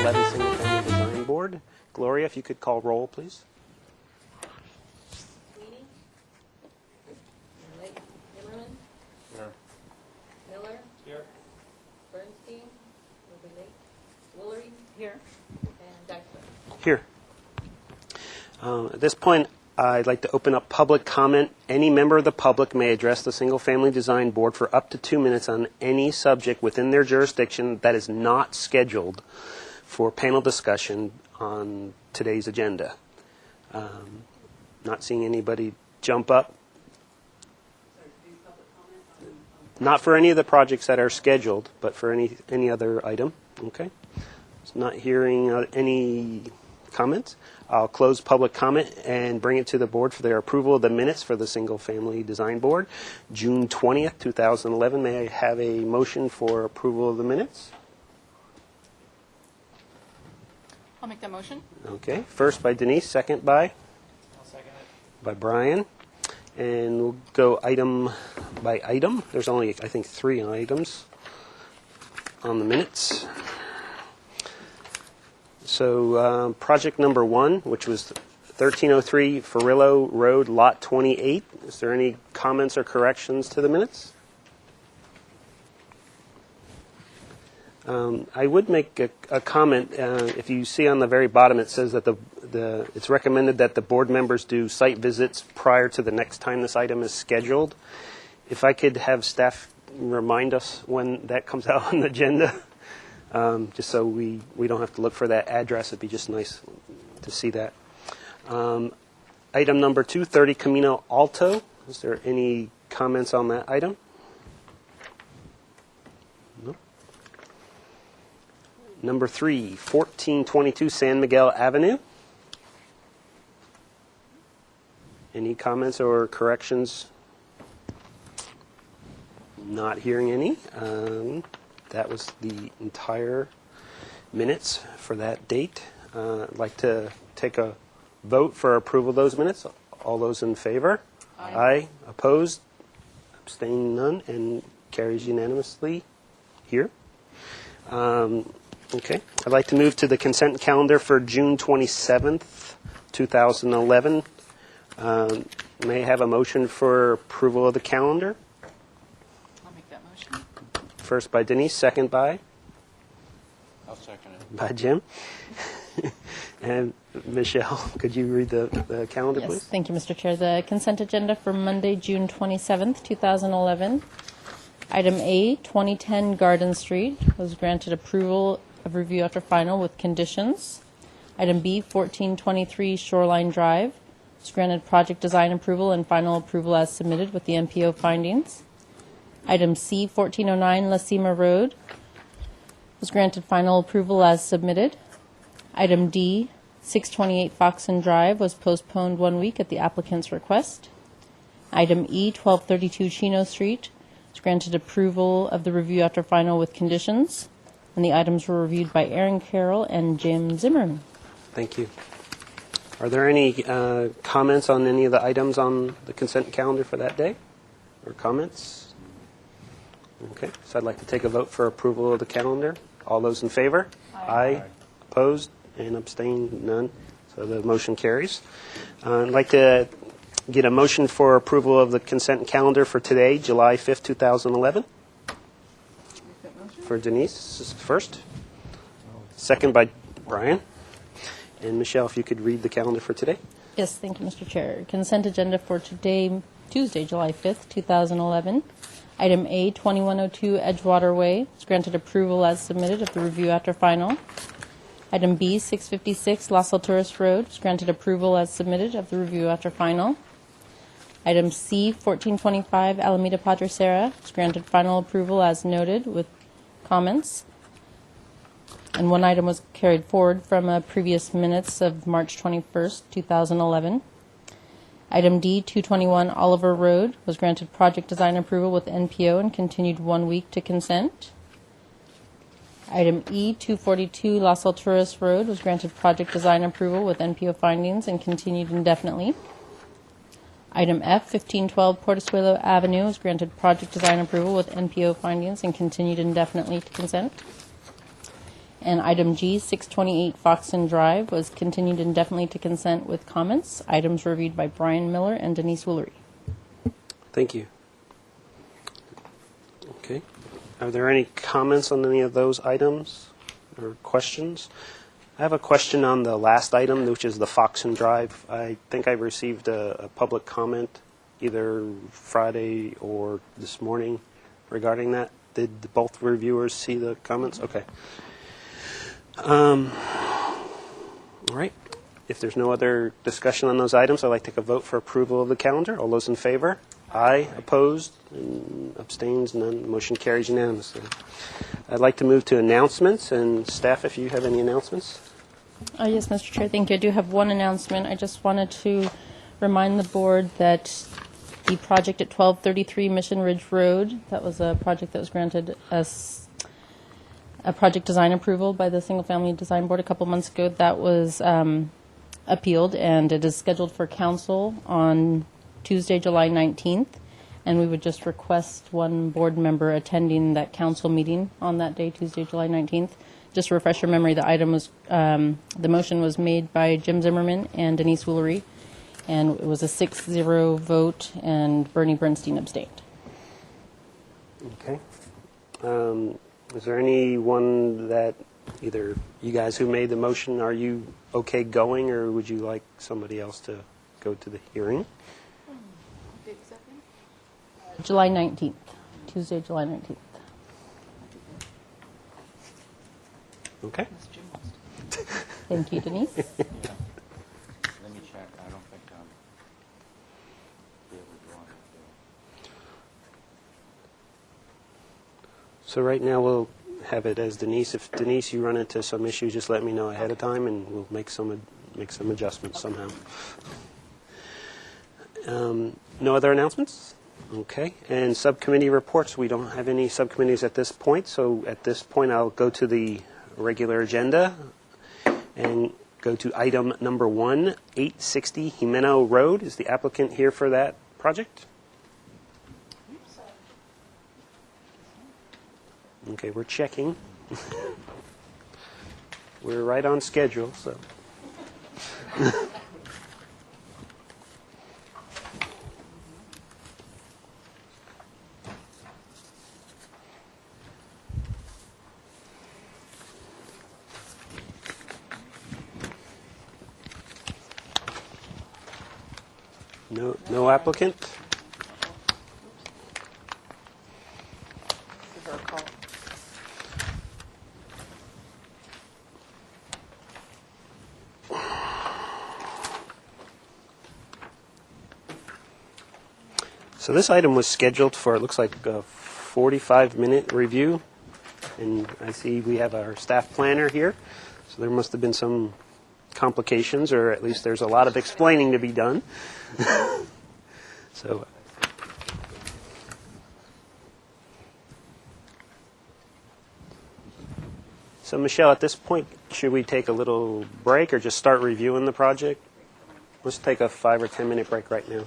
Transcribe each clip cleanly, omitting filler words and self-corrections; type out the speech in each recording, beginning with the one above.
2011 Single Family Design Board. Gloria, if you could call roll, please. Sweeney? Zimmerman? Here. Miller? Here. Bernstein? Woolery? Here. And Dykstra? Here. At this point, I'd like to open up public comment. Any member of the public may address the Single Family Design Board for up to 2 minutes on any subject within their jurisdiction that is not scheduled for panel discussion on today's agenda. Not seeing anybody jump up. Not for any of the projects that are scheduled, but for any other item. Okay. Not hearing any comments. I'll close public comment and bring it to the board for their approval of the minutes for the Single Family Design Board, June 20th, 2011. May I have a motion for approval of the minutes? I'll make that motion. Okay. First by Denise, second by? I'll second it. By Brian. And we'll go item by item. There's only, I think, 3 items on the minutes. So project number 1, which was 1303 Farillo Road, Lot 28. Is there any comments or corrections to the minutes? I would make a comment. If you see on the very bottom, it says that it's recommended that the board members do site visits prior to the next time this item is scheduled. If I could have staff remind us when that comes out on the agenda. Just so we don't have to look for that address. It'd be just nice to see that. Item number 2, 30 Camino Alto. Is there any comments on that item? No. Number 3, 1422 San Miguel Avenue. Any comments or corrections? Not hearing any. That was the entire minutes for that date. I'd like to take a vote for approval of those minutes. All those in favor? Aye. Opposed? Abstaining, none, and carries unanimously here. Okay. I'd like to move to the consent calendar for June 27th, 2011. May I have a motion for approval of the calendar? I'll make that motion. First by Denise, second by? I'll second it. By Jim. And Michelle, could you read the calendar, Yes, please? thank you, Mr. Chair. The consent agenda for Monday, June 27th, 2011. Item A, 2010 Garden Street, was granted approval of review after final with conditions. Item B, 1423 Shoreline Drive, was granted project design approval and final approval as submitted with the MPO findings. Item C, 1409 La Cima Road, was granted final approval as submitted. Item D, 628 Foxen Drive, was postponed 1 week at the applicant's request. Item E, 1232 Chino Street, was granted approval of the review after final with conditions, and the items were reviewed by Aaron Carroll and Jim Zimmerman. Thank you. Are there any comments on any of the items on the consent calendar for that day? Or comments? Okay, so I'd like to take a vote for approval of the calendar. All those in favor? Aye. Opposed? And abstained? None. So the motion carries. I'd like to get a motion for approval of the consent calendar for today, July 5th, 2011. For Denise, this is first. Second by Brian. And Michelle, if you could read the calendar for today. Yes, thank you, Mr. Chair. Consent agenda for today, Tuesday, July 5th, 2011. Item A, 2102 Edgewater Way, is granted approval as submitted of the review after final. Item B, 656 Las Alturas Road, is granted approval as submitted of the review after final. Item C, 1425 Alameda Padre Serra, is granted final approval as noted with comments. And one item was carried forward from previous minutes of March 21st, 2011. Item D, 221 Oliver Road, was granted project design approval with NPO and continued 1 week to consent. Item E, 242 Las Alturas Road, was granted project design approval with NPO findings and continued indefinitely. Item F, 1512 Portezuelo Avenue, was granted project design approval with NPO findings and continued indefinitely to consent. And item G, 628 Foxton Drive, was continued indefinitely to consent with comments. Items reviewed by Brian Miller and Denise Woolery. Thank you. Okay. Are there any comments on any of those items or questions? I have a question on the last item, which is the Foxton Drive. I think I received a public comment either Friday or this morning regarding that. Did both reviewers see the comments? Okay. All right. If there's no other discussion on those items, I'd like to take a vote for approval of the calendar. All those in favor? Aye. Opposed? And abstains? None. Motion carries unanimously. I'd like to move to announcements, and staff, if you have any announcements. Yes, Mr. Chair, thank you. I do have one announcement. I just wanted to remind the board that the project at 1233 Mission Ridge Road, that was a project that was granted us a project design approval by the Single Family Design Board a couple months ago. That was appealed, and it is scheduled for council on Tuesday, July 19th. And we would just request one board member attending that council meeting on that day, Tuesday, July 19th. Just to refresh your memory, the item was, the motion was made by Jim Zimmerman and Denise Woolery, and it was a 6-0 vote, and Bernie Bernstein abstained. Okay. Is there anyone that, either you guys who made the motion, are you okay going, or would you like somebody else to go to the hearing? July 19th, Tuesday, July 19th. Okay. Thank you, Denise. Let me check. I don't think I'm be able to go on it. So right now we'll have it as Denise. If Denise, you run into some issue, just let me know ahead of time, and we'll make some adjustments somehow. No other announcements? Okay. And subcommittee reports. We don't have any subcommittees at this point, so at this point I'll go to the regular agenda and go to item number 1, 860 Jimeno Road. Is the applicant here for that project? Okay, we're checking. We're right on schedule, so. No applicant? Give her a call. So this item was scheduled for, it looks like a 45-minute review. And I see we have our staff planner here. So there must have been some complications, or at least there's a lot of explaining to be done. So Michelle, at this point, should we take a little break or just start reviewing the project? Let's take a 5 or 10 minute break right now.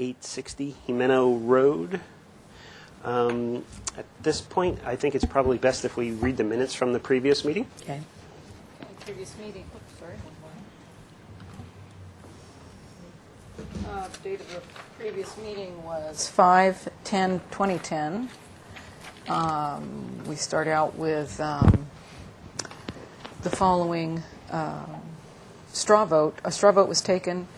860 Jimeno Road. At this point, I think it's probably best if we read the minutes from the previous meeting. Okay. Previous meeting, oops, sorry. Date of the previous meeting was 5/10/2010. We start out with the following straw vote. A straw vote was taken.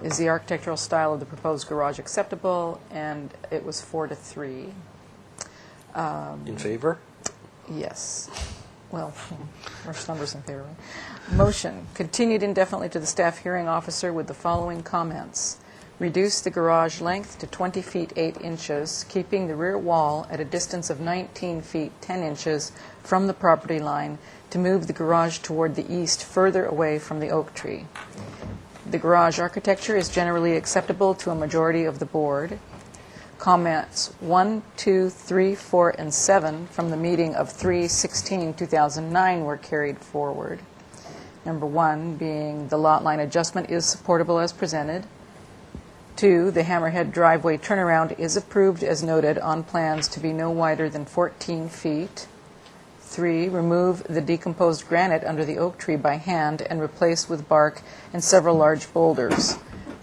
Is the architectural style of the proposed garage acceptable? And it was 4-3. In favor? Yes. Well, first numbers in favor. Motion, continued indefinitely to the staff hearing officer with the following comments. reduce the garage length to 20 feet 8 inches, keeping the rear wall at a distance of 19 feet 10 inches from the property line to move the garage toward the east further away from the oak tree. The garage architecture is generally acceptable to a majority of the board. Comments 1, 2, 3, 4, and 7 from the meeting of 3/16/2009 were carried forward. Number 1 being the lot line adjustment is supportable as presented. 2, the Hammerhead driveway turnaround is approved as noted on plans to be no wider than 14 feet. 3, remove the decomposed granite under the oak tree by hand and replace with bark and several large boulders.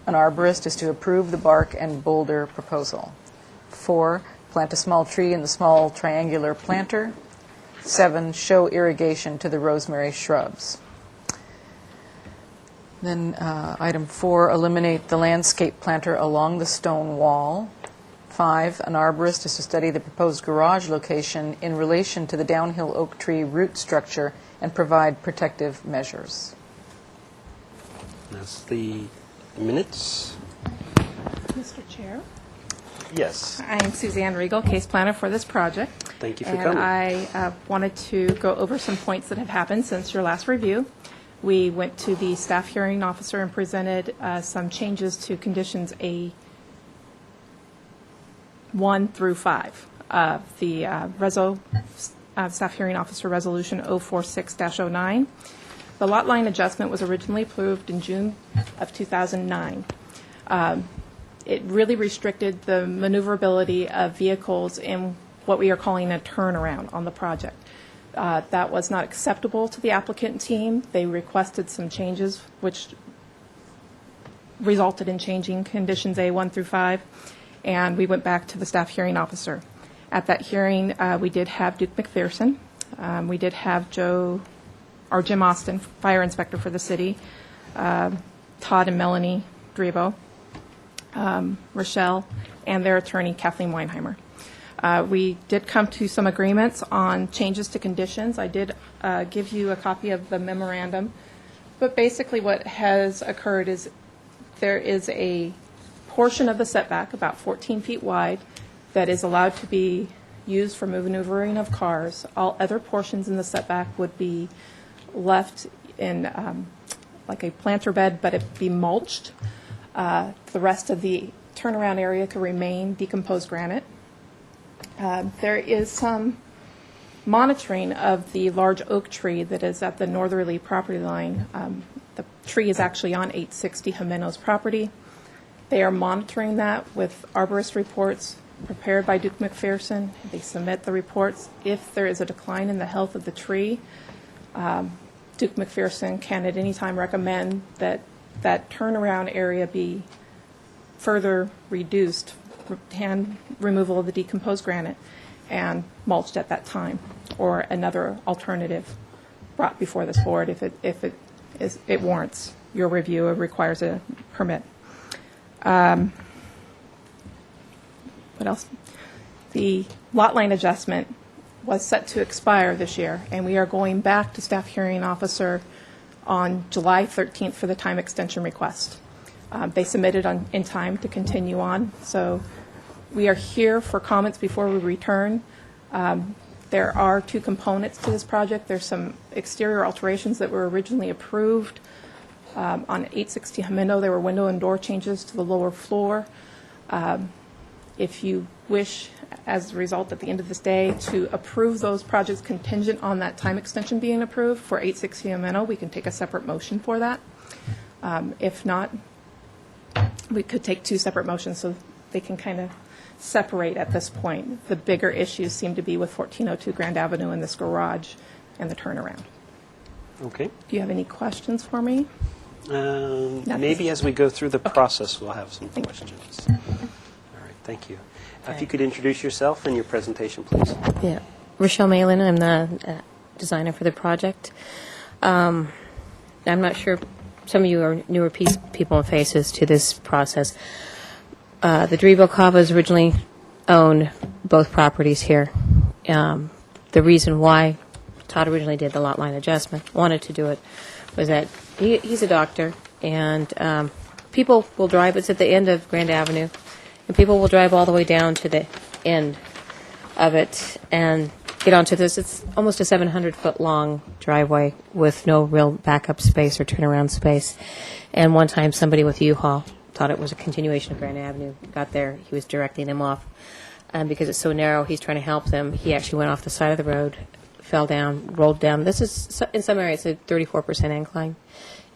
An arborist is to approve the bark and boulder proposal. 4, plant a small tree in the small triangular planter. 7, show irrigation to the rosemary shrubs. Then item 4, eliminate the landscape planter along the stone wall. 5, an arborist is to study the proposed garage location in relation to the downhill oak tree root structure and provide protective measures. That's the minutes. Mr. Chair, Yes. I am Suzanne Regal, case planner for this project. Thank you for And coming. I wanted to go over some points that have happened since your last review. We went to the staff hearing officer and presented some changes to conditions A1 through 5 of the staff hearing officer resolution 046-09. The lot line adjustment was originally approved in June of 2009. It really restricted the maneuverability of vehicles in what we are calling a turnaround on the project. That was not acceptable to the applicant team. They requested some changes, which resulted in changing conditions A1 through 5, and we went back to the staff hearing officer. At that hearing, we did have Duke McPherson. We did have Jim Austin, fire inspector for the city, Todd and Melanie Drebo, Rochelle, and their attorney, Kathleen Weinheimer. We did come to some agreements on changes to conditions. I did give you a copy of the memorandum, but basically what has occurred is there is a portion of the setback, about 14 feet wide, that is allowed to be used for maneuvering of cars. All other portions in the setback would be left in like a planter bed, but it be mulched. The rest of the turnaround area could remain decomposed granite. There is some monitoring of the large oak tree that is at the northerly property line. The tree is actually on 860 Jimeno's property. They are monitoring that with arborist reports prepared by Duke McPherson. They submit the reports. If there is a decline in the health of the tree, Duke McPherson can at any time recommend that that turnaround area be further reduced, hand removal of the decomposed granite, and mulched at that time, or another alternative brought before this board if it warrants your review or requires a permit. What else? The lot line adjustment was set to expire this year, and we are going back to staff hearing officer on July 13th for the time extension request. They submitted in time to continue on, so we are here for comments before we return. There are two components to this project. There's some exterior alterations that were originally approved. On 860 Jimeno, there were window and door changes to the lower floor. If you wish, as a result at the end of this day, to approve those projects contingent on that time extension being approved for 860 Jimeno, we can take a separate motion for that. If not, we could take two separate motions so they can kind of separate at this point. The bigger issues seem to be with 1402 Grand Avenue and this garage and the turnaround. Okay. Do you have any questions for me? Maybe as we go through the process, we'll have some questions. All right, thank you. If you could introduce yourself and your presentation, please. Yeah, Rochelle Malin. I'm the designer for the project. I'm not sure. Some of you are newer people and faces to this process. The Drebo Cavas originally owned both properties here. The reason why Todd originally did the lot line adjustment, wanted to do it, was that he's a doctor, and people will drive, it's at the end of Grand Avenue, and people will drive all the way down to the end of it and get onto this. It's almost a 700-foot long driveway with no real backup space or turnaround space. And one time somebody with U-Haul thought it was a continuation of Grand Avenue, got there, he was directing them off. And because it's so narrow, he's trying to help them. He actually went off the side of the road, fell down, rolled down. This is, in some areas, a 34% incline.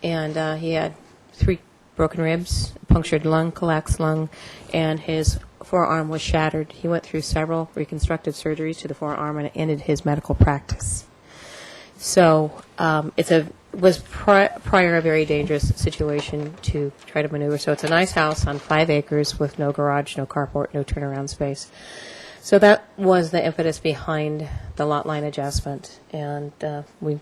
And he had 3 broken ribs, punctured lung, collapsed lung, and his forearm was shattered. He went through several reconstructive surgeries to the forearm, and it ended his medical practice. So was prior a very dangerous situation to try to maneuver. So it's a nice house on 5 acres with no garage, no carport, no turnaround space. So that was the impetus behind the lot line adjustment, and we've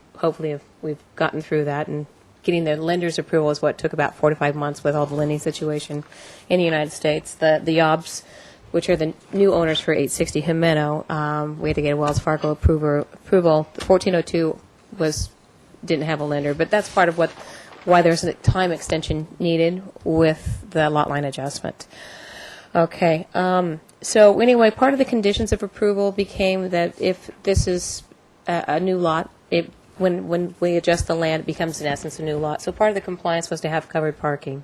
gotten through that, and getting the lender's approval is what took about 4 to 5 months with all the lending situation in the United States. The Yobs, which are the new owners for 860 Jimeno, we had to get a Wells Fargo approval. The 1402 didn't have a lender, but that's part of why there's a time extension needed with the lot line adjustment. Okay. So anyway, part of the conditions of approval became that if this is a new lot, when we adjust the land, it becomes in essence a new lot. So part of the compliance was to have covered parking.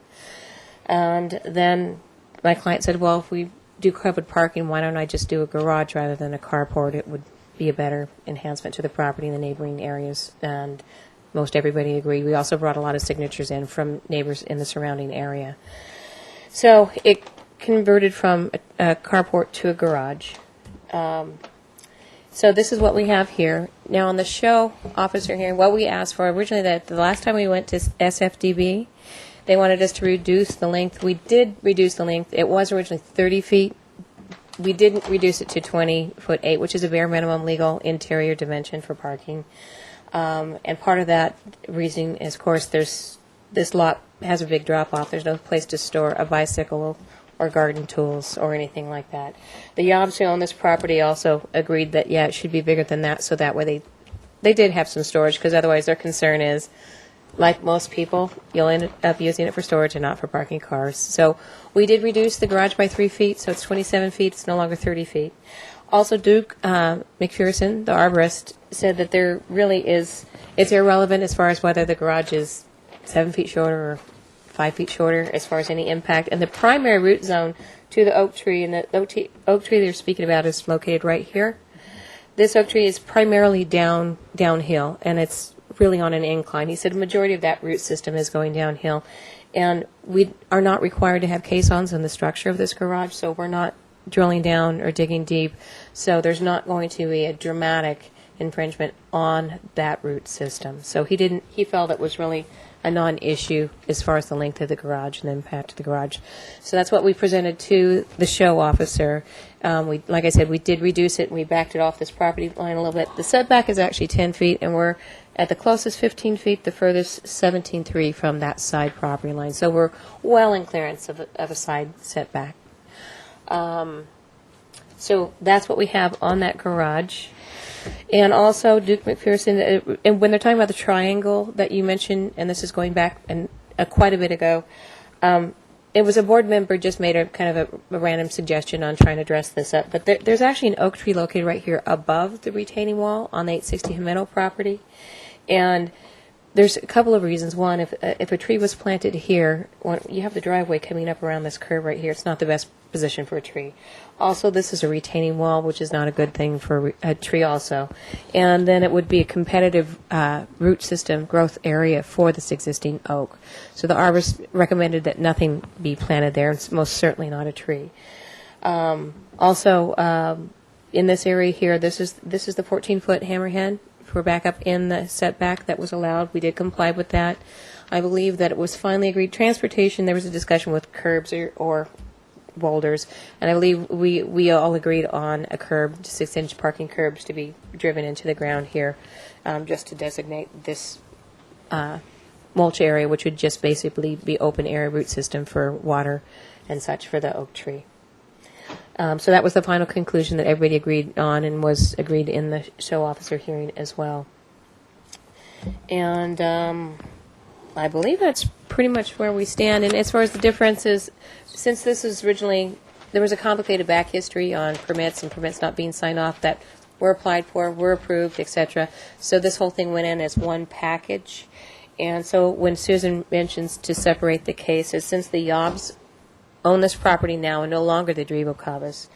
And then my client said, well, if we do covered parking, why don't I just do a garage rather than a carport? It would be a better enhancement to the property in the neighboring areas. And most everybody agreed. We also brought a lot of signatures in from neighbors in the surrounding area. So it converted from a carport to a garage. So this is what we have here. Now on the show officer here, what we asked for originally, that the last time we went to SFDB, they wanted us to reduce the length. We did reduce the length. It was originally 30 feet. We didn't reduce it to 20'8", which is a bare minimum legal interior dimension for parking. And part of that reasoning is, of course, this lot has a big drop-off. There's no place to store a bicycle or garden tools or anything like that. The Yobs who own this property also agreed that, yeah, it should be bigger than that, so that way they did have some storage, because otherwise their concern is, like most people, you'll end up using it for storage and not for parking cars. So we did reduce the garage by 3 feet, so it's 27 feet. It's no longer 30 feet. Also, Duke McPherson, the arborist, said that there really it's irrelevant as far as whether the garage is 7 feet shorter or 5 feet shorter as far as any impact. And the primary root zone to the oak tree, and the oak tree they're speaking about is located right here. This oak tree is primarily downhill, and it's really on an incline. He said a majority of that root system is going downhill. And we are not required to have caissons in the structure of this garage, so we're not drilling down or digging deep. So there's not going to be a dramatic infringement on that root system. So he felt it was really a non-issue as far as the length of the garage and the impact of the garage. So that's what we presented to the show officer. Like I said, we did reduce it, and we backed it off this property line a little bit. The setback is actually 10 feet, and we're at the closest 15 feet, the furthest 17.3 from that side property line. So we're well in clearance of a side setback. So that's what we have on that garage. And also, Duke McPherson, and when they're talking about the triangle that you mentioned, and this is going back quite a bit ago, it was a board member just made a kind of a random suggestion on trying to dress this up. But there's actually an oak tree located right here above the retaining wall on the 860 Jimeno property. And there's a couple of reasons. One, if a tree was planted here, you have the driveway coming up around this curve right here. It's not the best position for a tree. Also, this is a retaining wall, which is not a good thing for a tree also. And then it would be a competitive root system growth area for this existing oak. So the arborist recommended that nothing be planted there, and it's most certainly not a tree. Also, in this area here, this is the 14-foot hammerhead. We're back up in the setback that was allowed. We did comply with that. I believe that it was finally agreed. Transportation, there was a discussion with curbs or boulders, and I believe we all agreed on a curb, 6-inch parking curbs to be driven into the ground here, just to designate this mulch area, which would just basically be open area root system for water and such for the oak tree. So that was the final conclusion that everybody agreed on, and was agreed in the show officer hearing as well. And I believe that's pretty much where we stand. And as far as the differences, since this is originally, there was a complicated back history on permits and permits not being signed off that were applied for, were approved, etc. So this whole thing went in as one package. And so when Susan mentions to separate the cases, since the Yobs own this property now and no longer the Drivo Cavas,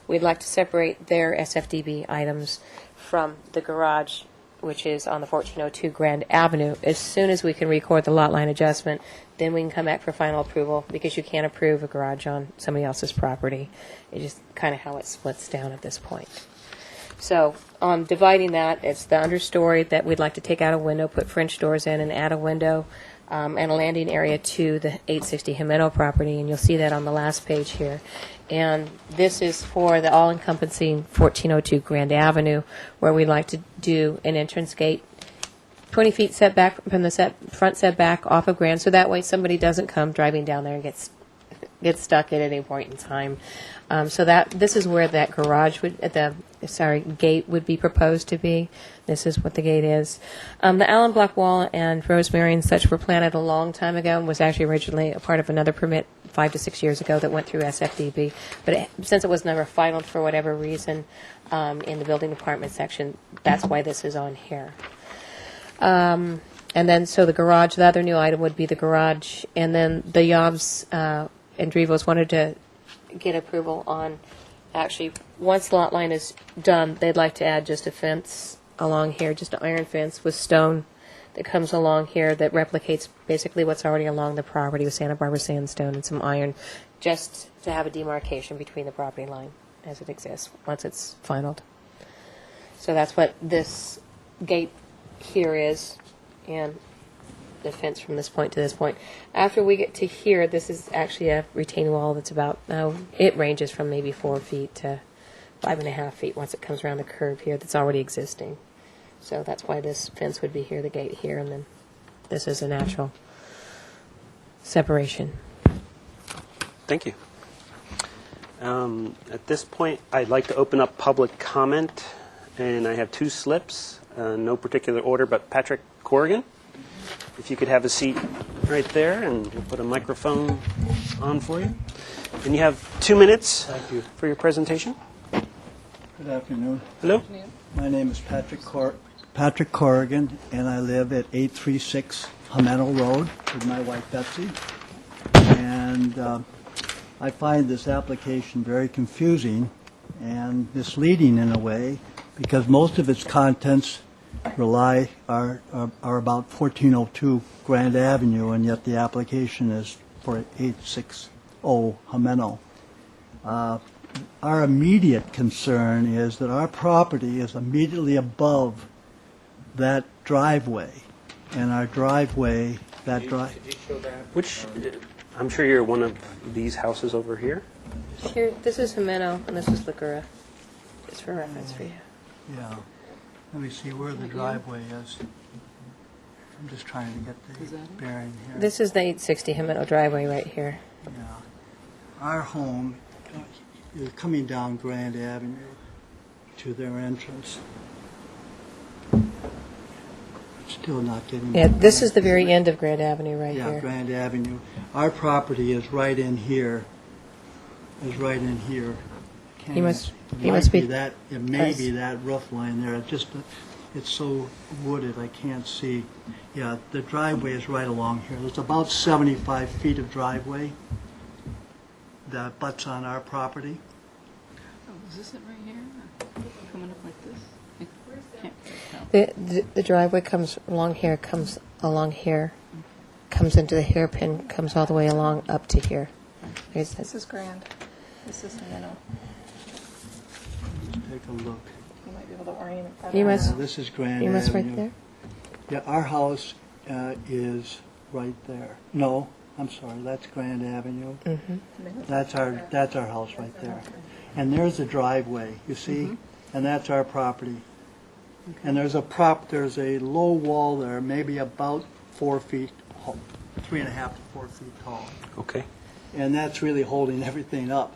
we'd like to separate their SFDB items from the garage, which is on the 1402 Grand Avenue. As soon as we can record the lot line adjustment, then we can come back for final approval, because you can't approve a garage on somebody else's property. It's just kind of how it splits down at this point. So on dividing that, it's the understory that we'd like to take out a window, put French doors in, and add a window and a landing area to the 860 Jimeno property, and you'll see that on the last page here. And this is for the all-encompassing 1402 Grand Avenue, where we'd like to do an entrance gate 20 feet setback from the front setback off of Grand, so that way somebody doesn't come driving down there and get stuck at any point in time. So that this is where that garage would, gate would be proposed to be. This is what the gate is. The Allen block wall and rosemary and such were planted a long time ago, and was actually originally a part of another permit 5 to 6 years ago that went through SFDB. But since it was never finalized for whatever reason in the building department section, that's why this is on here. And then, so the garage, the other new item would be the garage, and then the Yobs and Drivos wanted to get approval on, actually, once the lot line is done, they'd like to add just a fence along here, just an iron fence with stone that comes along here that replicates basically what's already along the property with Santa Barbara sandstone and some iron, just to have a demarcation between the property line as it exists once it's finalized. So that's what this gate here is, and the fence from this point to this point. After we get to here, this is actually a retaining wall that's about, it ranges from maybe 4 feet to 5.5 feet once it comes around the curve here that's already existing. So that's why this fence would be here, the gate here, and then this is a natural separation. Thank you. At this point, I'd like to open up public comment, and I have 2 slips, no particular order, but Patrick Corrigan, if you could have a seat right there, and we'll put a microphone on for you. And you have 2 minutes for your presentation. Good afternoon. Hello? My name is Patrick Corrigan, and I live at 836 Jimeno Road with my wife Betsy. And I find this application very confusing and misleading in a way, because most of its contents are about 1402 Grand Avenue, and yet the application is for 860 Jimeno. Our immediate concern is that our property is immediately above that driveway, and our driveway, that drive. Which, I'm sure you're one of these houses over here. Here, this is Jimeno, and this is Lacura, just for reference for you. Yeah. Let me see where the driveway is. I'm just trying to get the bearing here. This is the 860 Jimeno driveway right here. Yeah. Our home is coming down Grand Avenue to their entrance. Still not getting... Yeah, this is the very end of Grand Avenue right Yeah, here. Grand Avenue. Our property is right in here. Can't You even- must- it you might must be- that. It may be that roof line there. It's so wooded I can't see. Yeah, the driveway is right along here. There's about 75 feet of driveway that butts on our property. Oh, is this it right here? Coming up like this? The driveway comes along here, comes into the hairpin, comes all the way along up to here. There's This is Grand. This is Jimeno. Take a look. You might be able to orient it better. You must- This is Grand You Avenue. must right there? Yeah, our house is right there. No, I'm sorry, that's Grand Avenue. That's our house right there. And there's a driveway, you see? And that's our property. And there's a low wall there, maybe about 4 feet, 3.5 to 4 feet tall. Okay. And that's really holding everything up.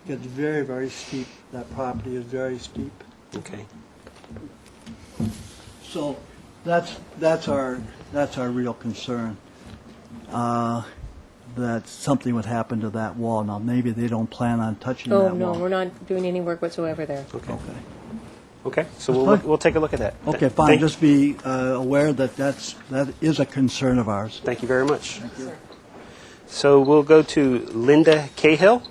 It's very, very steep. That property is very steep. Okay. So that's our real concern. that something would happen to that wall. Now, maybe they don't plan on touching Oh, that no, wall. we're not doing any work whatsoever there. Okay. Okay, so fine. we'll take a look at that. Okay, fine. Thank- Just be aware that that is a concern of ours. Thank you very much. So we'll go to Linda Cahill.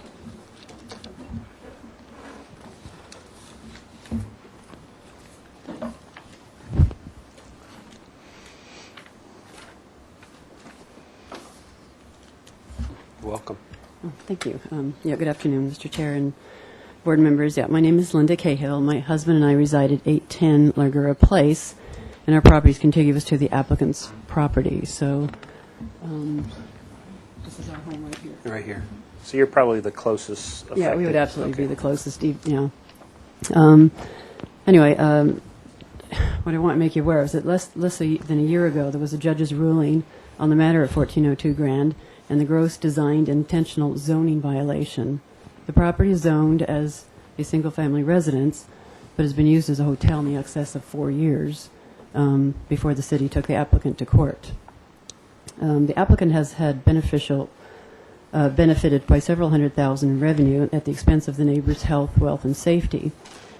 Welcome. Thank you. Good afternoon, Mr. Chair and board members. My name is Linda Cahill. My husband and I reside at 810 Largura Place, and our property is contiguous to the applicant's property. So this is our home right here. Right here. So you're probably the closest affected. Yeah, we would absolutely Okay. be the closest. Anyway, what I want to make you aware of is that less than a year ago, there was a judge's ruling on the matter of 1402 Grand and the gross designed intentional zoning violation. The property is zoned as a single-family residence, but has been used as a hotel in the excess of 4 years before the city took the applicant to court. The applicant has had benefited by several $100,000 in revenue at the expense of the neighbors' health, wealth, and safety.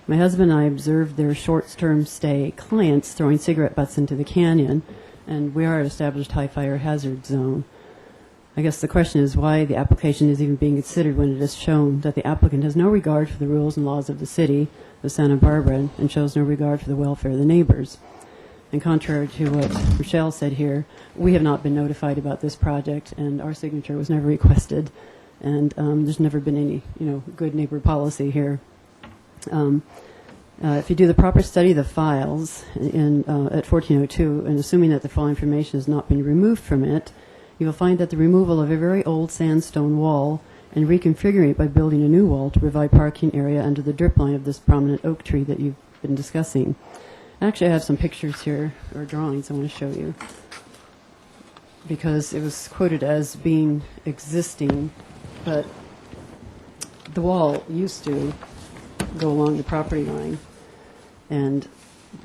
My husband and I observed their short-term stay clients throwing cigarette butts into the canyon, and we are an established high fire hazard zone. I guess the question is why the application is even being considered when it is shown that the applicant has no regard for the rules and laws of the city of Santa Barbara and shows no regard for the welfare of the neighbors. And contrary to what Rochelle said here, we have not been notified about this project, and our signature was never requested, and there's never been any, good neighbor policy here. If you do the proper study of the files at 1402, and assuming that the following information has not been removed from it, you will find that the removal of a very old sandstone wall and reconfiguring it by building a new wall to provide parking area under the drip line of this prominent oak tree that you've been discussing. Actually, I have some pictures here, or drawings I want to show you, because it was quoted as being existing, but the wall used to go along the property line, and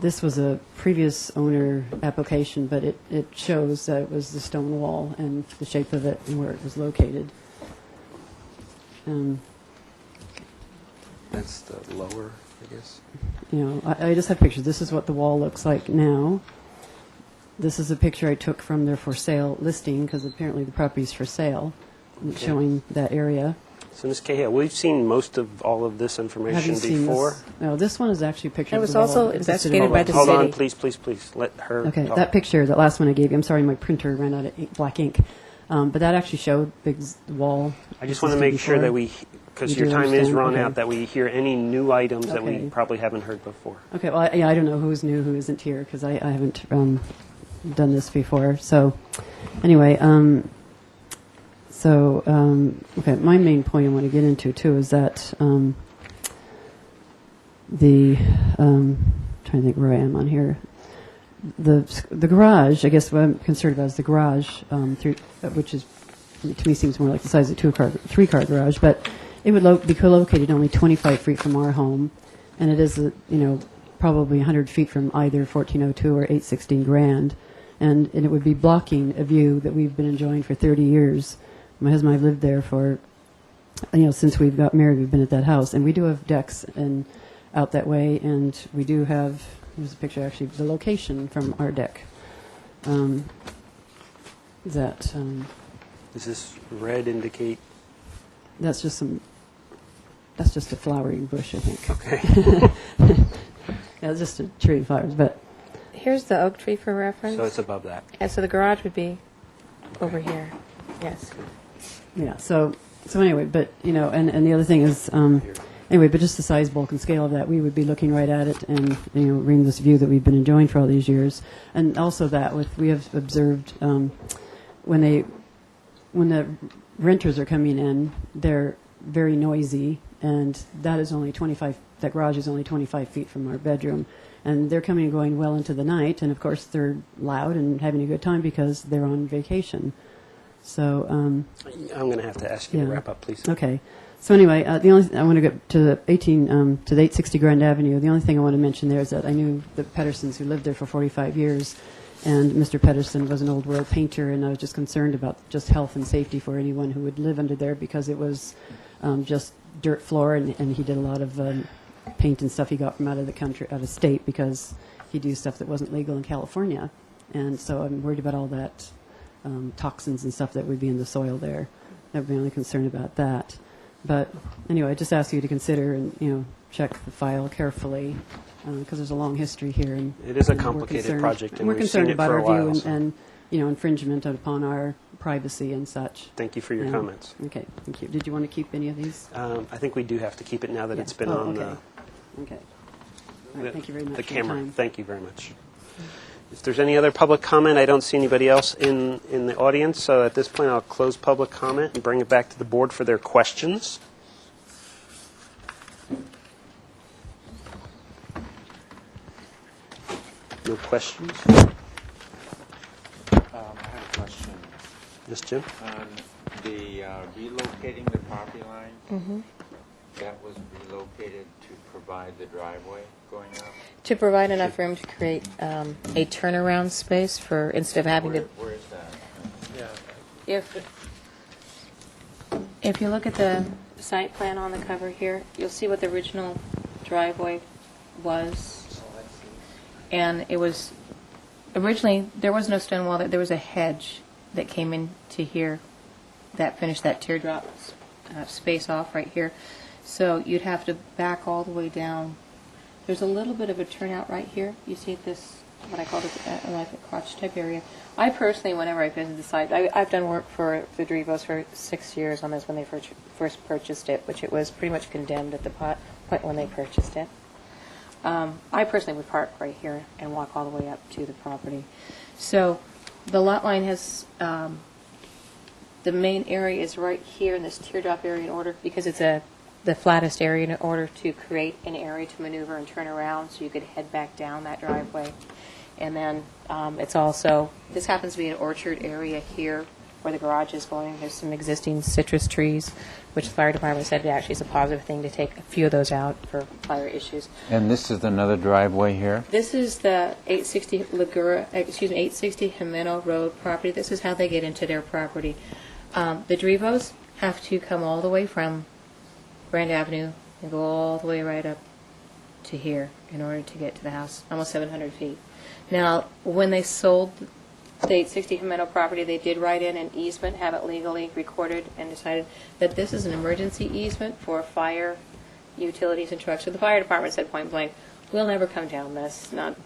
this was a previous owner application, but it shows that it was the stone wall and the shape of it and where it was located. That's the lower, I guess. I just have pictures. This is what the wall looks like now. This is a picture I took from their for sale listing, because apparently the property is for sale, showing that area. So Ms. Cahill, we've seen most of all of this Have information you seen before. this? No, this one is actually a picture That of was the wall. also that existed investigated in by the Hold on, city. please. Let her Okay, talk. that picture, that last one I gave you, I'm sorry, my printer ran out of black ink, but that actually showed the wall. I just want to existed make sure before. that we, because You your do time is understand? run Okay. out, that we hear any new items that we Okay. probably haven't heard before. Okay, well, I don't know who's new, who isn't here, because I haven't done this before. So, anyway, okay, my main point I want to get into, too, is that trying to think where I am on here. The garage, I guess what I'm concerned about is the garage, which is, to me, seems more like the size of a three-car garage, but it would be co-located only 25 feet from our home, and it is, probably 100 feet from either 1402 or 816 Grand, and it would be blocking a view that we've been enjoying for 30 years. My husband and I have lived there for, since we got married, we've been at that house, and we do have decks and out that way, and we do have, here's a picture actually of the location from our deck. Does this red indicate? That's just a flowering bush, I think. Okay. Yeah, it's just a tree of flowers, but Here's the oak tree for reference. So it's above that. And so the garage would be over here. Yes. yeah. So anyway, but and the other thing is, anyway, but just the size, bulk, and scale of that, we would be looking right at it, and reading this view that we've been enjoying for all these years, and also that we have observed when the renters are coming in, they're very noisy, and that is only 25. That garage is only 25 feet from our bedroom, and they're coming and going well into the night, and of course they're loud and having a good time because they're on vacation. So I'm going to have to ask you to Yeah. wrap up, please. okay. So anyway, the only I want to go to the 860 Grand Avenue. The only thing I want to mention there is that I knew the Pedersons who lived there for 45 years, And Mr. Pedersen was an old world painter, and I was just concerned about just health and safety for anyone who would live under there because it was just dirt floor, and he did a lot of paint and stuff he got from out of the country, out of state, because he do stuff that wasn't legal in California. And so I'm worried about all that toxins and stuff that would be in the soil there. That would be my only concern about that. But anyway, I just ask you to consider and, check the file carefully, because there's a long history here. And It is a we're complicated concerned- project, and we're we've seen concerned it about for our a while, view so- and infringement upon our privacy and such. Thank you for your Yeah. comments. Okay, thank you. Did you want to keep any of these? I think we do have to keep it now that Yeah. it's been Oh, on okay. Okay. All right, thank you very much the for your camera. time. Thank you very much. If there's any other public comment, I don't see anybody else in the audience, so at this point I'll close public comment and bring it back to the board for their questions. No questions? I have a question. Yes, Jim? On the relocating the property line, that was relocated to provide the driveway going up? To provide enough room to create a turnaround space for, instead of having to... Where is that? If you look at the site plan on the cover here, you'll see what the original driveway was. And it was, originally, there was no stone wall, there was a hedge that came into here that finished that teardrop space off right here. So you'd have to back all the way down. There's a little bit of a turnout right here. You see this, what I call this, like a crotch type area. I personally, whenever I visit the site, I've done work for the Drivos for 6 years on this when they first purchased it, which it was pretty much condemned at the point when they purchased it. I personally would park right here and walk all the way up to the property. So the lot line has, the main area is right here in this teardrop area in order, because it's the flattest area in order to create an area to maneuver and turn around so you could head back down that driveway. And then it's also, this happens to be an orchard area here where the garage is going. There's some existing citrus trees, which the fire department said actually is a positive thing to take a few of those out for fire issues. And this is another driveway here? This is the 860 860 Jimeno Road property. This is how they get into their property. The Drivos have to come all the way from Grand Avenue and go all the way right up to here in order to get to the house, almost 700 feet. Now, when they sold the 860 Jimeno property, they did write in an easement, have it legally recorded, and decided that this is an emergency easement for fire, utilities, and trucks. So the fire department said point blank, we'll never come down this, not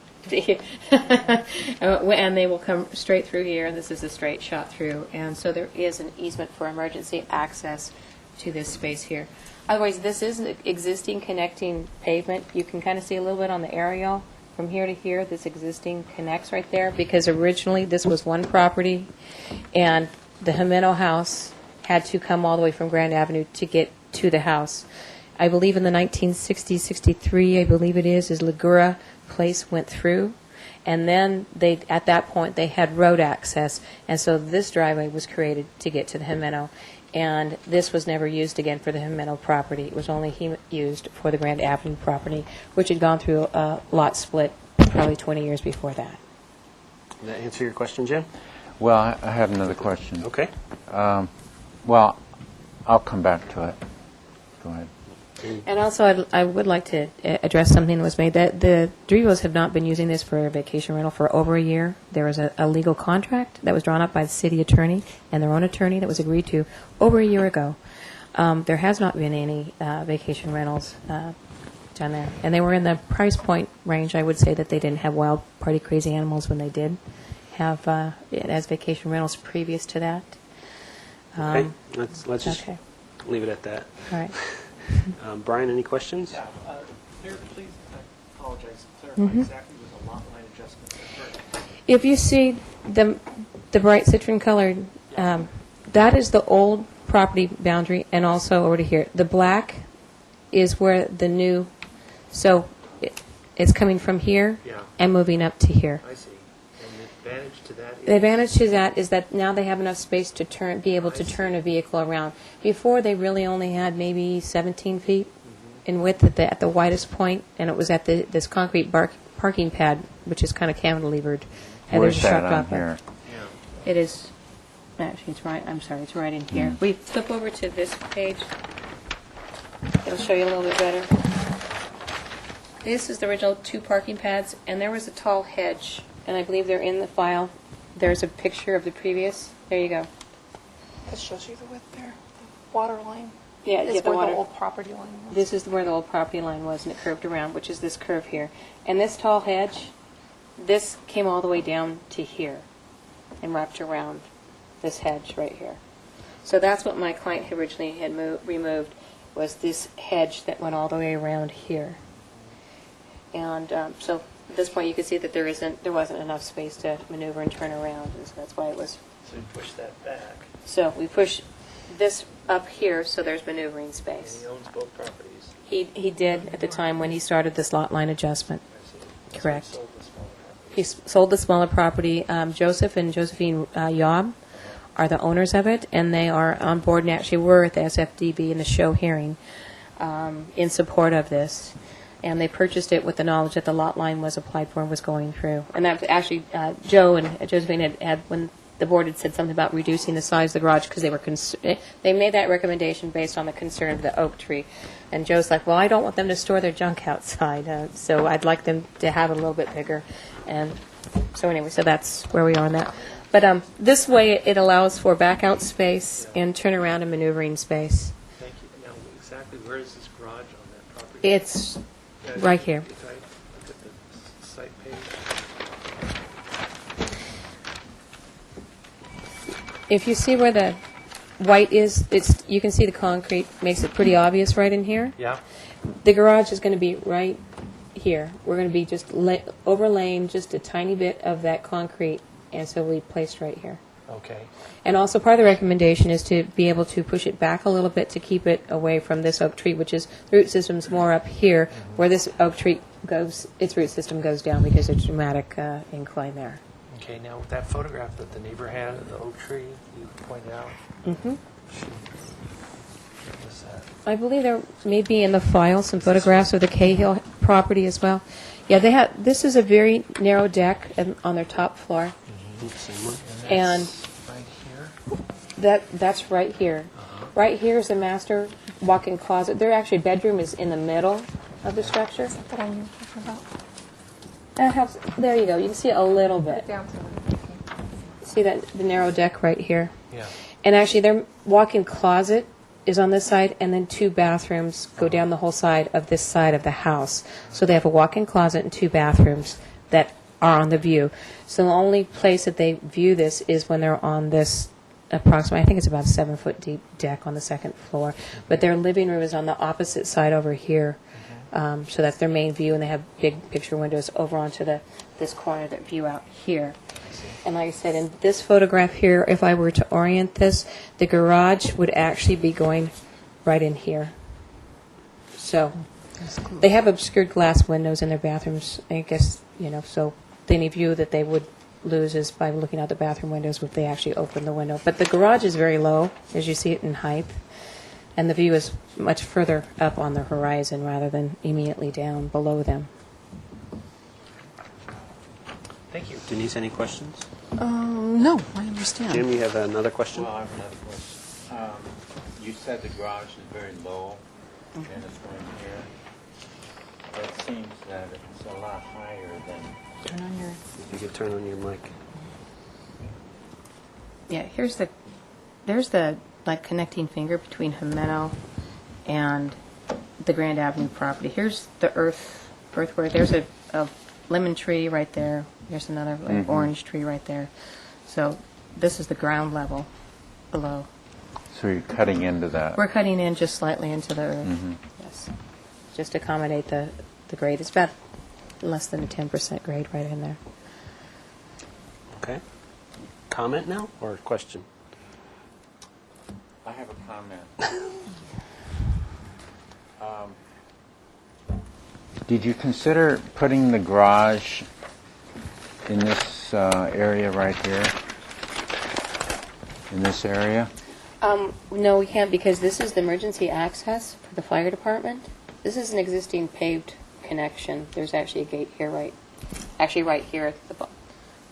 and they will come straight through here, and this is a straight shot through. And so there is an easement for emergency access to this space here. Otherwise, this is an existing connecting pavement. You can kind of see a little bit on the aerial. From here to here, this existing connects right there, because originally this was one property, and the Jimeno house had to come all the way from Grand Avenue to get to the house. I believe in the 1960, 63, I believe it is Ligura Place went through, and then at that point they had road access, and so this driveway was created to get to the Jimeno. And this was never used again for the Jimeno property. It was only used for the Grand Avenue property, which had gone through a lot split probably 20 years before that. Does that answer your question, Jim? Well, I have another question. Okay. Well, I'll come back to it. Go ahead. And also, I would like to address something that was made, that the Drivos have not been using this for a vacation rental for over a year. There was a legal contract that was drawn up by the city attorney and their own attorney that was agreed to over a year ago. There has not been any vacation rentals done there. And they were in the price point range. I would say that they didn't have wild party crazy animals when they did have it as vacation rentals previous to that. Okay. Let's just Okay. leave it at that. All right. Brian, any questions? Yeah, Mayor, please, I apologize, clarify exactly what the lot line adjustments occurred. If you see the bright citron colored, that is the old property boundary, and also over to here. The black is where the new, so it's coming from here Yeah. and moving up to here. I see. And the advantage to that is? The advantage to that is that now they have enough space to be able to turn a vehicle around. Before, they really only had maybe 17 feet in width at the widest point, and it was at this concrete parking pad, which is kind of cantilevered And Where's there's a sharp that on drop. here? It is, actually, it's right, I'm sorry, it's right in here. We flip over to this page. It'll show you a little bit better. This is the original 2 parking pads, and there was a tall hedge, and I believe they're in the file. There's a picture of the previous. There you go. That shows you the width there. The water line Yeah, is yeah, the where water. the old property line was. This is where the old property line was, and it curved around, which is this curve here. And this tall hedge, this came all the way down to here and wrapped around this hedge right here. So that's what my client originally had removed, was this hedge that went all the way around here. And so at this point, you can see that there wasn't enough space to maneuver and turn around, and so that's why it was. So you push that back. So we push this up here, so there's maneuvering And space. he owns both properties. He did at the time when he started this lot line adjustment. I see. Correct. So he sold the smaller property. He sold the smaller property. Joseph and Josephine Yob are the owners of it, and they are on board and actually were at the SFDB in the show hearing in support of this. And they purchased it with the knowledge that the lot line was applied for and was going through. And that actually, Joe and Josephine had when the board had said something about reducing the size of the garage because they were they made that recommendation based on the concern of the oak tree. And Joe's like, well, I don't want them to store their junk outside, so I'd like them to have it a little bit bigger. And so anyway, so that's where we are on that. But this way, it allows for back out space and turnaround and maneuvering space. Thank you. Now, exactly where is this garage on that property? It's Guys, right here. If I look at the site page. If you see where the white is, you can see the concrete makes it pretty obvious right in here. Yeah. The garage is going to be right here. We're going to be just overlaying just a tiny bit of that concrete, and so we placed right here. Okay. And also part of the recommendation is to be able to push it back a little bit to keep it away from this oak tree, which is, the root system's more up here, where this oak tree goes, its root system goes down because there's a dramatic incline there. Okay, now with that photograph that the neighbor had of the oak tree you pointed out, Mm-hmm. what was that? I believe there may be in the file some photographs of the Cahill property as well. Yeah, they have. This is a very narrow deck on their top floor, Same one. and Right here? that's right here. Right here is the master walk-in closet. Their actually bedroom is in the middle of the structure. That one you were talking about. That helps. There you go. You can see it a little bit. Down to the See that the narrow deck right here. Yeah. And actually, their walk-in closet is on this side, and then 2 bathrooms go down the whole side of this side of the house. So they have a walk-in closet and 2 bathrooms that are on the view. So the only place that they view this is when they're on this approximately, I think it's about a 7-foot deep deck on the second floor. But their living room is on the opposite side over here. So that's their main view, and they have big picture windows over onto this corner that view out here. And like I said, in this photograph here, if I were to orient this, the garage would actually be going right in here. So they have obscured glass windows in their bathrooms, I guess, so the only view that they would lose is by looking out the bathroom windows if they actually open the window. But the garage is very low, as you see it in height, and the view is much further up on the horizon rather than immediately down below them. Thank you. Denise, any questions? No, I understand. Jim, you have another question? Well, I have another question. You said the garage is very low, and it's going here. That seems that it's a lot higher than... Turn on your... If you could turn on your mic. Yeah, there's the connecting finger between Jimeno and the Grand Avenue property. Here's the earthwork. There's a lemon tree right there. There's another orange tree right there. So this is the ground level below. So you're cutting into that? We're cutting in just slightly into the earth. Yes, just to accommodate the grade. It's about less than a 10% grade right in there. Okay. Comment now or question? I have a comment. Did you consider putting the garage in this area right here? In this area? No, we can't because this is the emergency access for the fire department. This is an existing paved connection. There's actually a gate here, right here at the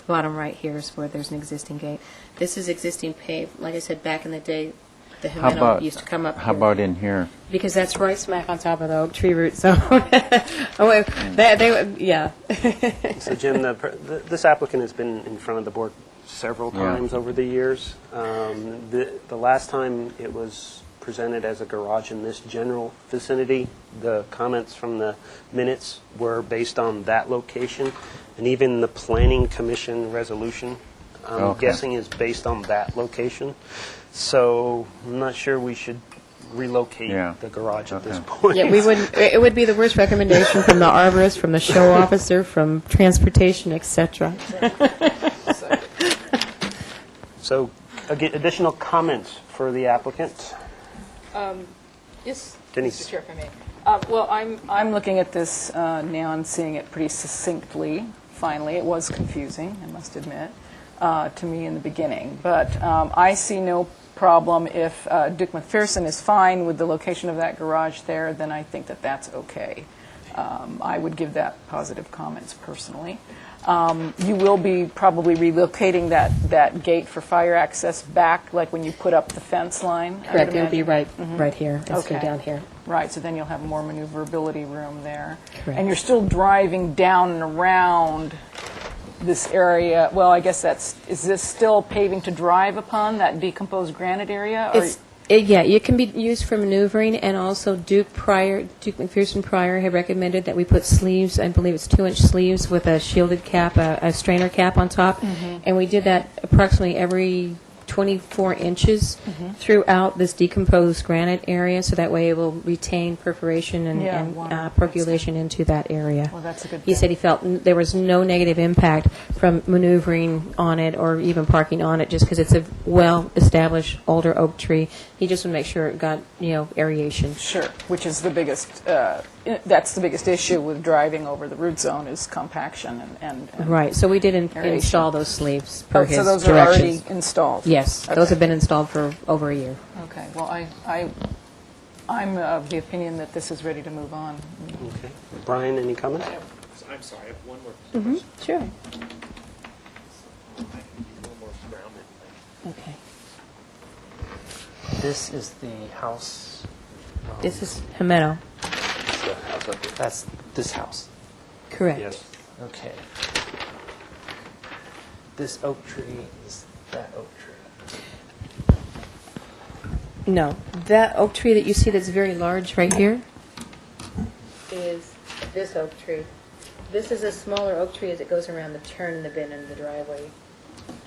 bottom right here is where there's an existing gate. This is existing paved. Like I said, back in the day, the How Jimeno about, used to come up how here. about in here? Because that's right smack on top of the oak tree root zone. Oh, wait, they would, yeah. So Jim, this applicant has been in front of the board several Yeah. times over the years. The last time it was presented as a garage in this general vicinity, the comments from the minutes were based on that location, and even the planning commission resolution, I'm Okay. guessing, is based on that location. So I'm not sure we should relocate Yeah. the garage at this Okay. point. Yeah, we wouldn't, it would be the worst recommendation from the arborist, from the show officer, from transportation, et cetera. So, again, additional comments for the applicant? Yes, Denise. Mr. Chair, if I may. Well, I'm looking at this now and seeing it pretty succinctly, finally. It was confusing, I must admit, to me in the beginning. But I see no problem if Duke McPherson is fine with the location of that garage there, then I think that that's okay. I would give that positive comments personally. You will be probably relocating that gate for fire access back, like when you put up the fence line? I would Correct, it would be imagine? right here, instead of Okay. down here. Right, so then you'll have more maneuverability room there. Correct. And you're still driving down and around this area, well, I guess is this still paving to drive upon, that decomposed granite area? Or- Yeah, it can be used for maneuvering, and also Duke McPherson prior had recommended that we put sleeves, I believe it's 2-inch sleeves with a shielded cap, a strainer cap on top, and we did that approximately every 24 inches throughout this decomposed granite area, so that way it will retain perforation Yeah, and wow. percolation into that area. Well, that's a good He thing. said he felt there was no negative impact from maneuvering on it or even parking on it, just because it's a well-established older oak tree. He just would make sure it got, aeration. Sure, which is the biggest, that's the biggest issue with driving over the root zone is compaction and Right, so we did Aeration. install those sleeves per Oh, his so those directions. are already installed? Yes, those Okay. have been installed for over a year. Okay, well, I'm of the opinion that this is ready to move on. Okay. Brian, any comments? I'm sorry, I have one more question. Sure. I can be a little more grounded. Okay. This is the house. This is Jimeno. That's this house. Correct. Yes. Okay. This oak tree is that oak tree. No, that oak tree that you see that's very large right here is this oak tree. This is a smaller oak tree as it goes around the turn in the bend in the driveway,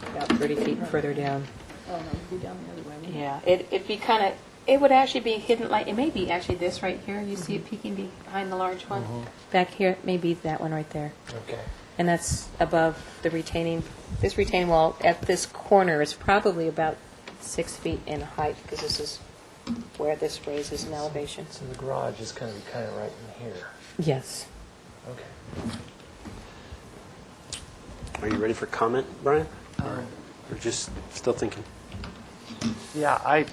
about 30 feet further down. Oh, no, it'd be down the other way. Yeah, it'd be kind of, it would actually be hidden, like, it may be actually this right here. You see it peeking behind the large one? Back here, maybe that one right there. Okay. And that's above the this retaining wall at this corner is probably about 6 feet in height, because this is where this raises in elevation. So the garage is going to be kind of right in here. Yes. Okay. Are you ready for comment, Brian? Or just still thinking? Yeah, I,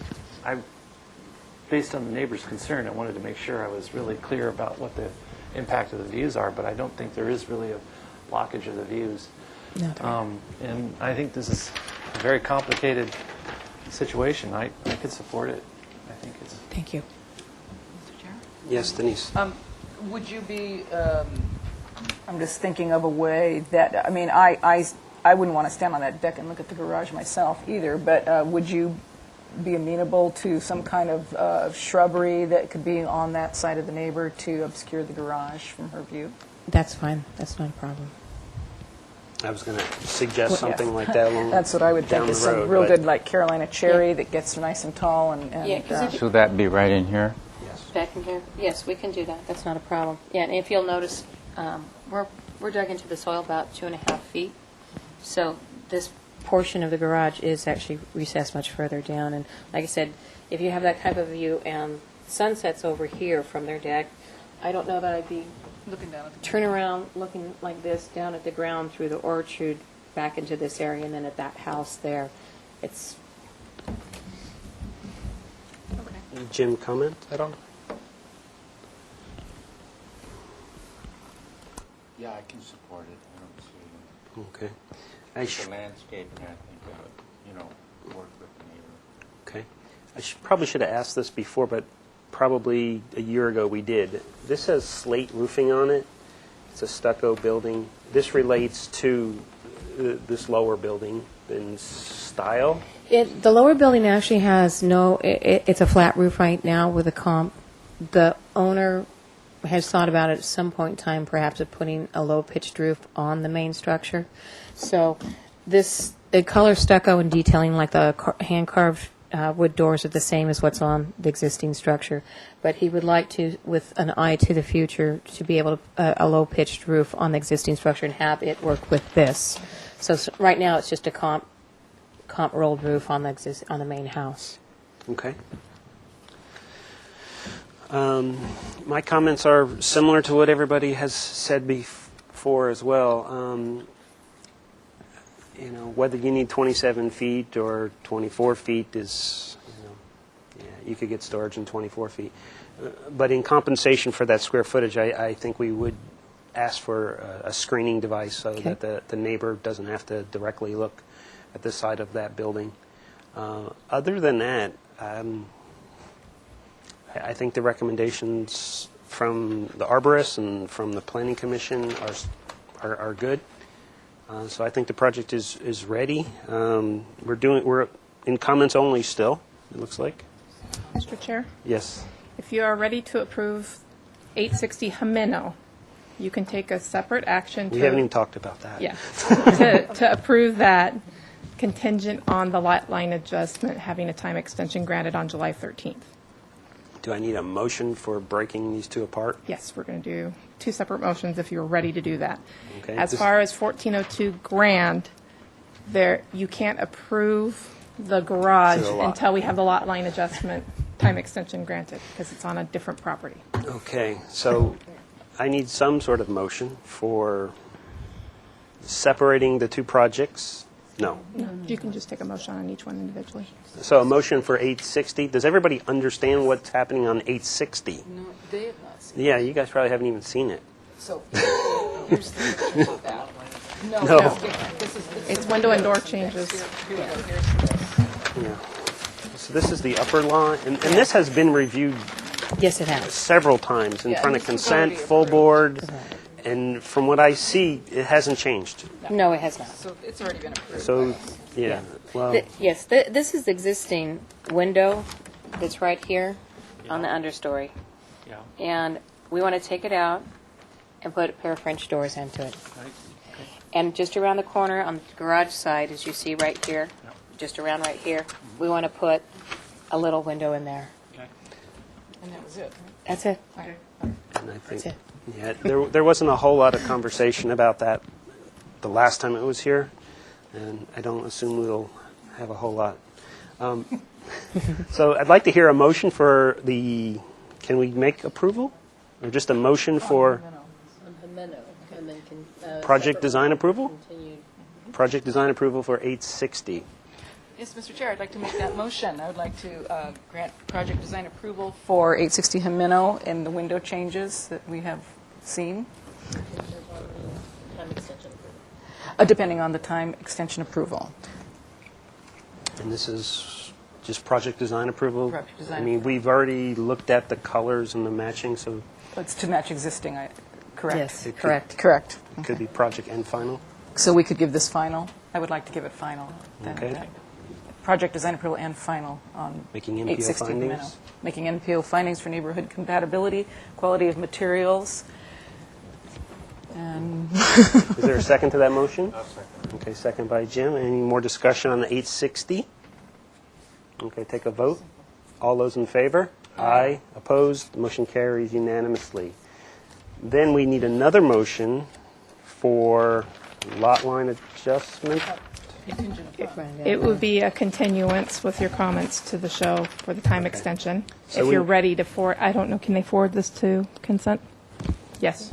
based on the neighbor's concern, I wanted to make sure I was really clear about what the impact of the views are, but I don't think there is really a blockage of the views. No, And I think this is a very complicated situation. I could support it. I think it's... thank you. Mr. Chair? Yes, Denise. Would you be, I'm just thinking of a way that, I mean, I wouldn't want to stand on that deck and look at the garage myself either, but would you be amenable to some kind of shrubbery that could be on that side of the neighbor to obscure the garage from her view? That's fine. That's not a problem. I was going to suggest Well, something yes. like that along That's what I would down think, is the some road, real but- good, like Carolina cherry that gets nice and tall and Yeah, 'cause if So that be right in here? Yes. Back in here? Yes, we can do that. That's not a problem. Yeah, and if you'll notice, we're dug into the soil about 2.5 feet. So this portion of the garage is actually recessed much further down. And like I said, if you have that type of view and sunset's over here from their deck, I don't know that I'd be looking down at the turn around looking like this down at the ground through the orchard back into this area and then at that house there. It's Jim, comment at all? Yeah, I can support it. I don't see Okay. The landscaping, I think, work with the neighbor. Okay. Probably should have asked this before, but probably a year ago we did. This has slate roofing on it. It's a stucco building. This relates to this lower building in style. The lower building actually has it's a flat roof right now with a comp. The owner has thought about it at some point in time, perhaps of putting a low-pitched roof on the main structure. So the color stucco and detailing, like the hand-carved wood doors, are the same as what's on the existing structure. But he would like to, with an eye to the future, to be able to a low-pitched roof on the existing structure and have it work with this. So right now, it's just a comp rolled roof on the main house. Okay. My comments are similar to what everybody has said before as well. Whether you need 27 feet or 24 feet is, you could get storage in 24 feet. But in compensation for that square footage, I think we would ask for a screening device so that the neighbor doesn't have to directly look at the side of that building. Other than that, I think the recommendations from the arborist and from the planning commission are good. So I think the project is ready. We're in comments only still, it looks like. Mr. Chair, Yes. if you are ready to approve 860 Jimeno, you can take a separate action We haven't even talked about that. Yeah, to approve that contingent on the lot line adjustment having a time extension granted on July 13th. Do I need a motion for breaking these two apart? Yes, we're going to do two separate motions if you're ready to do that. Okay. As far as 1402 Grand, you can't approve the garage To the lot. until we have the lot line adjustment time extension granted, because it's on a different property. Okay, so I need some sort of motion for separating the two projects. No. You can just take a motion on each one individually. So a motion for 860. Does everybody understand what's happening on 860? No, they have not seen Yeah, you guys probably haven't even seen it. So here's the picture of that. No, No. this is It's window and door changes. Yeah. So this is the upper line, and this has been reviewed Yes, it has. several times in Yeah, front of this was consent, already full approved. board, and from what I see, it hasn't changed. No, it has not. So it's already been approved. So, yeah, well, Yes, this is the existing window that's right here on the understory. Yeah. And we want to take it out and put a pair of French doors into it. And just around the corner on the garage side, as you see right here, just around right here, we want to put a little window in there. And that was it. That's it. and I That's think, it. yeah, there wasn't a whole lot of conversation about that the last time it was here, and I don't assume we'll have a whole lot. So I'd like to hear a motion for can we make approval? Or just a motion for project design approval? Project design approval for 860. Yes, Mr. Chair, I'd like to make that motion. I would like to grant project design approval for 860 Jimeno and the window changes that we have seen. Depending on the time extension approval. And this is just project design approval? Project design I mean, we've already looked at the colors and the matching, so It's to match existing, correct? Yes, It could- correct. Correct. it could be project and final? So we could give this final? I would like to give it final. then. Okay. Project design approval and final on Making NPO 860 findings? Jimeno. Making NPO findings for neighborhood compatibility, quality of materials, and Is there a second to that motion? Okay, second by Jim. Any more discussion on the 860? Okay, take a vote. All those in favor? Aye. Opposed? Motion carries unanimously. Then we need another motion for lot line adjustment. It would be a continuance with your comments to the show for the time extension. So If we- you're ready to I don't know, can they forward this to consent? Yes.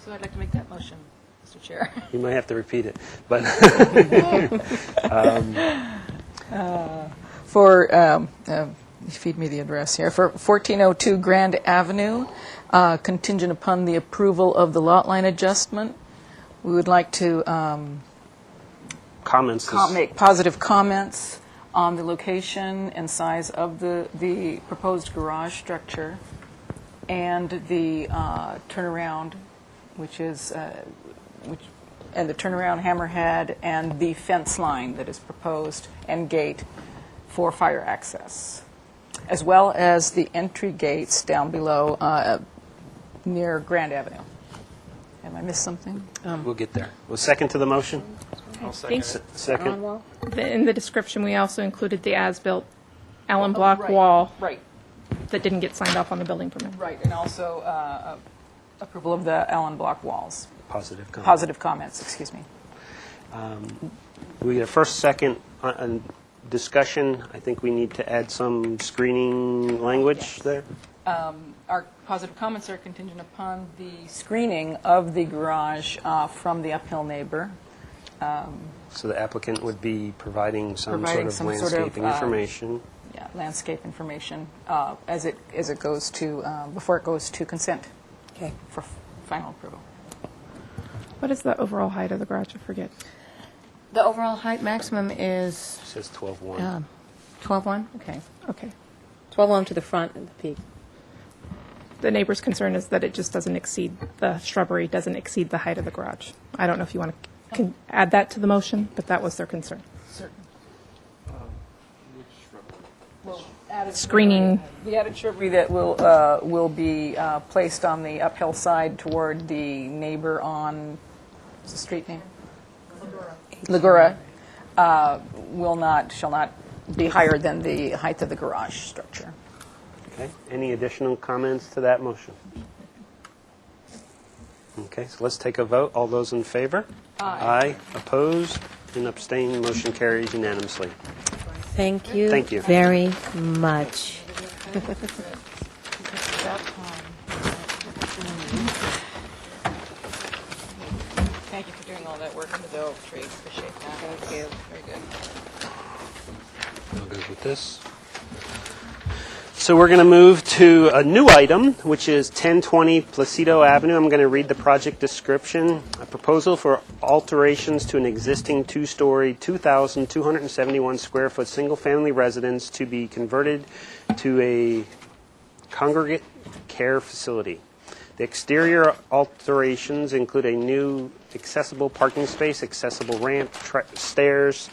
so I'd like to make that motion, Mr. Chair. You might have to repeat it, but For, feed me the address here, for 1402 Grand Avenue, contingent upon the approval of the lot line adjustment, We would like to Comments? make positive comments on the location and size of the proposed garage structure and the turnaround, and the turnaround hammerhead and the fence line that is proposed and gate for fire access, as well as the entry gates down below near Grand Avenue. Have I missed something? We'll get there. Well, second to the motion? Second. In the description, we also included the as-built Allen block wall Right. that didn't get signed off on the building permit. Right, and also approval of the Allen block walls. Positive comment. Positive comments, excuse me. We get a first, second discussion. I think we need to add some screening language there. Our positive comments are contingent upon the screening of the garage from the uphill neighbor. So the applicant would be providing some Providing sort of some sort of, landscaping information. Yeah, landscape information as it goes to, before it goes to consent. Okay. For final approval. What is the overall height of the garage? I forget. The overall height maximum is It says 12.1. 12.1? Okay. Okay. 12.1 to the front and the peak. The neighbor's concern is that it just doesn't exceed, the shrubbery doesn't exceed the height of the garage. I don't know if you want to add that to the motion, but that was their concern. Certain. Screening. The added shrubbery that will be placed on the uphill side toward the neighbor on, what's the street name? Ligura. Shall not be higher than the height of the garage structure. Okay. Any additional comments to that motion? Okay, so let's take a vote. All those in favor? Aye. Opposed? And abstained. Motion carries unanimously. Thank you. Thank you. Very much. Thank you for doing all that work under the oak tree. Appreciate that. Thank you. Very good. All good with this. So we're going to move to a new item, which is 1020 Placido Avenue. I'm going to read the project description. A proposal for alterations to an existing two-story, 2,271 square foot single-family residence to be converted to a congregate care facility. The exterior alterations include a new accessible parking space, accessible ramp, stairs,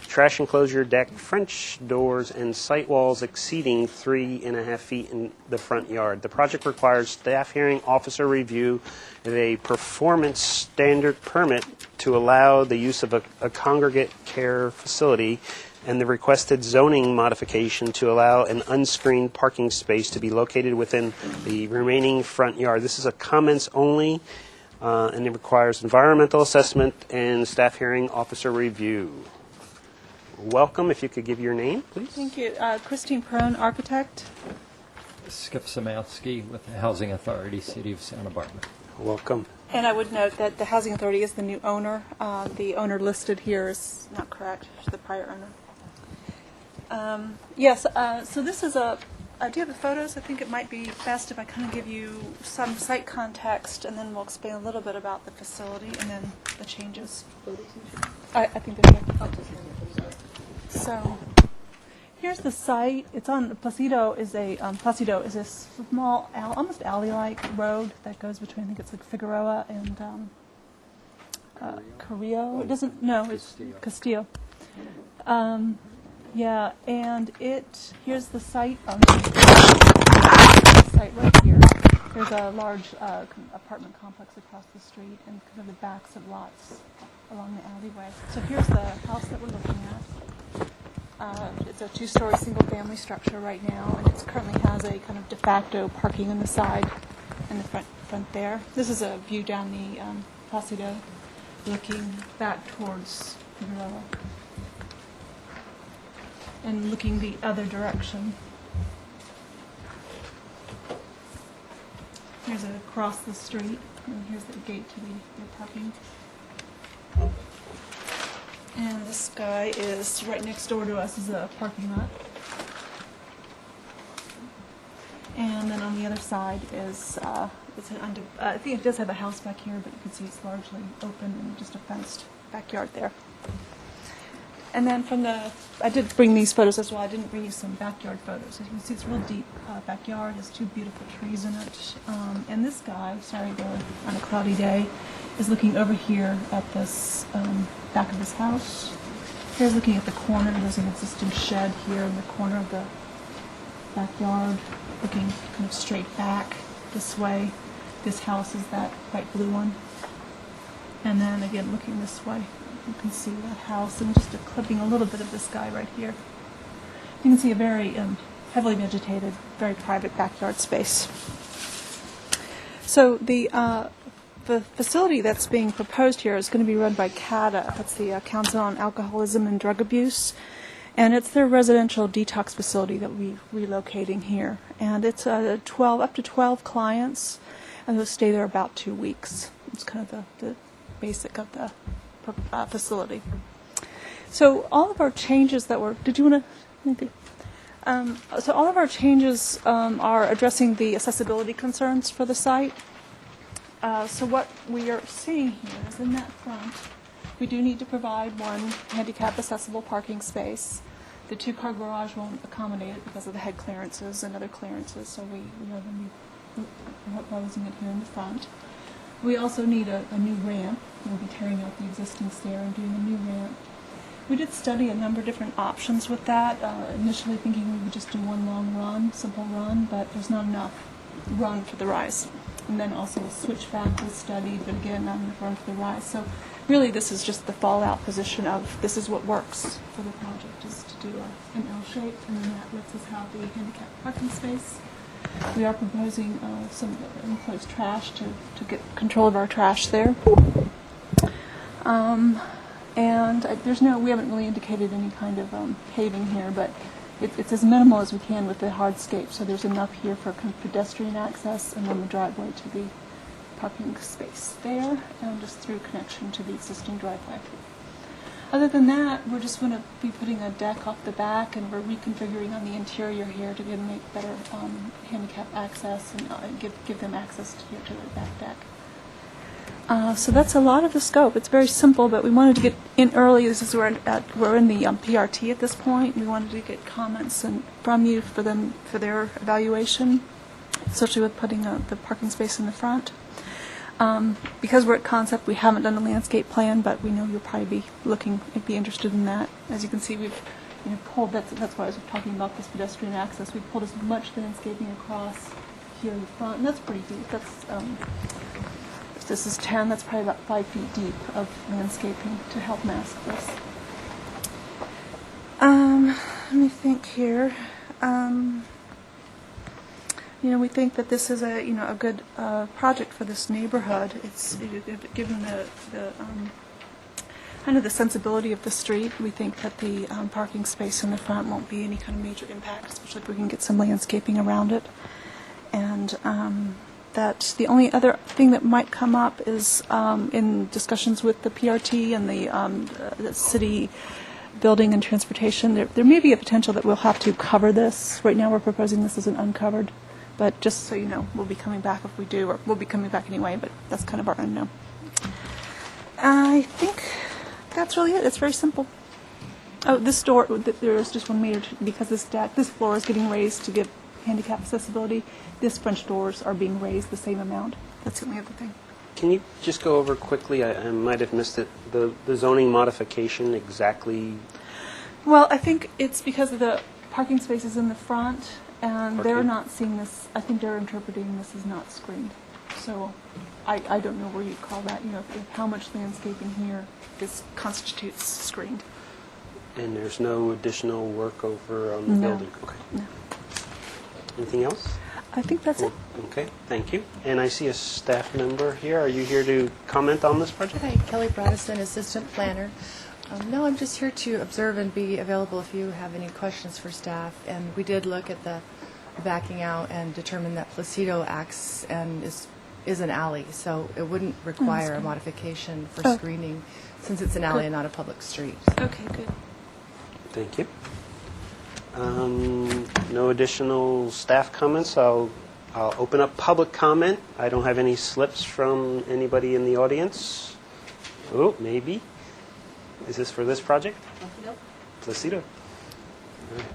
trash enclosure deck, French doors, and site walls exceeding 3.5 feet in the front yard. The project requires staff hearing, officer review of a performance standard permit to allow the use of a congregate care facility, and the requested zoning modification to allow an unscreened parking space to be located within the remaining front yard. This is a comments only, and it requires environmental assessment and staff hearing, officer review. Welcome. If you could give your name, please. Thank you. Christine Perone, architect. Skip Samansky with the Housing Authority, City of Santa Barbara. Welcome. And I would note that the Housing Authority is the new owner. The owner listed here is not correct. She's the prior owner. Yes, so this is do you have the photos? I think it might be best if I kind of give you some site context, and then we'll explain a little bit about the facility and then the changes. I think they're here. So here's the site. It's on Placido is a small, almost alley-like road that goes between, I think it's like Figueroa and Carrillo. It doesn't. No, it's Castillo. Yeah, and here's the site. Site right here. There's a large apartment complex across the street, and kind of the backs of lots along the alleyway. So here's the house that we're looking at. It's a two-story single-family structure right now, and it currently has a kind of de facto parking on the side and the front there. This is a view down the Placido, looking back towards Figueroa and looking the other direction. Here's across the street, and here's the gate to the parking. And this guy is right next door to us is a parking lot. And then on the other side is, I think it does have a house back here, but you can see it's largely open and just a fenced backyard there. And then I did bring these photos as well. I didn't bring you some backyard photos. As you can see, it's a real deep backyard. There's 2 beautiful trees in it. And this guy, on a cloudy day, is looking over here at this back of this house. Here's looking at the corner. There's an existing shed here in the corner of the backyard, looking kind of straight back this way. This house is that bright blue one. And then again, looking this way, you can see that house, and just clipping a little bit of this guy right here. You can see a very heavily vegetated, very private backyard space. So the facility that's being proposed here is going to be run by CADA. That's the Council on Alcoholism and Drug Abuse. And it's their residential detox facility that we're relocating here. And it's up to 12 clients, and they'll stay there about 2 weeks. It's kind of the basic of the facility. So all of our changes that were, did you want to? So all of our changes are addressing the accessibility concerns for the site. So what we are seeing here is in that front, we do need to provide 1 handicap accessible parking space. The 2-car garage won't accommodate it because of the head clearances and other clearances, so we are going to be proposing it here in the front. We also need a new ramp. We'll be tearing out the existing stair and doing a new ramp. We did study a number of different options with that, initially thinking we would just do 1 long run, simple run, but there's not enough run for the rise. And then also a switchback was studied, but again, not enough run for the rise. So really this is just the fallout position of this is what works for the project, is to do an L shape, and then that lets us have the handicap parking space. We are proposing some enclosed trash to get control of our trash there. And we haven't really indicated any kind of paving here, but it's as minimal as we can with the hardscape. So there's enough here for pedestrian access, and then the driveway to the parking space there, and just through connection to the existing driveway. Other than that, we're just going to be putting a deck off the back, and we're reconfiguring on the interior here to make better handicap access and give them access to the back deck. So that's a lot of the scope. It's very simple, but we wanted to get in early. We're in the PRT at this point. We wanted to get comments from you for their evaluation, especially with putting the parking space in the front. Because we're at concept, we haven't done a landscape plan, but we know you'll probably be interested in that. As you can see, we've pulled. That's why I was talking about this pedestrian access. We've pulled as much landscaping across here in the front, and that's pretty deep. That's if this is 10, that's probably about 5 feet deep of landscaping to help mask this. Let me think here. We think that this is a good project for this neighborhood. It's given the kind of the sensibility of the street. We think that the parking space in the front won't be any kind of major impact, especially if we can get some landscaping around it. And that the only other thing that might come up is in discussions with the PRT and the city building and transportation. There may be a potential that we'll have to cover this. Right now, we're proposing this as an uncovered. But just so you know, we'll be coming back if we do, or we'll be coming back anyway, but that's kind of our unknown. I think that's really it. It's very simple. Oh, this door, there is just one meter, because this floor is getting raised to give handicap accessibility. This French doors are being raised the same amount. That's the only other thing. Can you just go over quickly, I might have missed it, the zoning modification exactly? Well, I think it's because of the parking spaces in the front, and they're not seeing this. I think they're interpreting this as not screened. So I don't know where you call that, how much landscaping here this constitutes screened. And there's no additional work over on the building? Okay. No. Anything else? I think that's it. Okay, thank you. And I see a staff member here. Are you here to comment on this project? Hi, Kelly Bradison, Assistant Planner. No, I'm just here to observe and be available if you have any questions for staff. And we did look at the backing out and determined that Placido acts and is an alley, so it wouldn't require a modification for screening since it's an alley and not a public street. Okay, good. Thank you. No additional staff comments. I'll I'll open up public comment. I don't have any slips from anybody in the audience. Oh, maybe. Is this for this project? Nope. Placido. All right.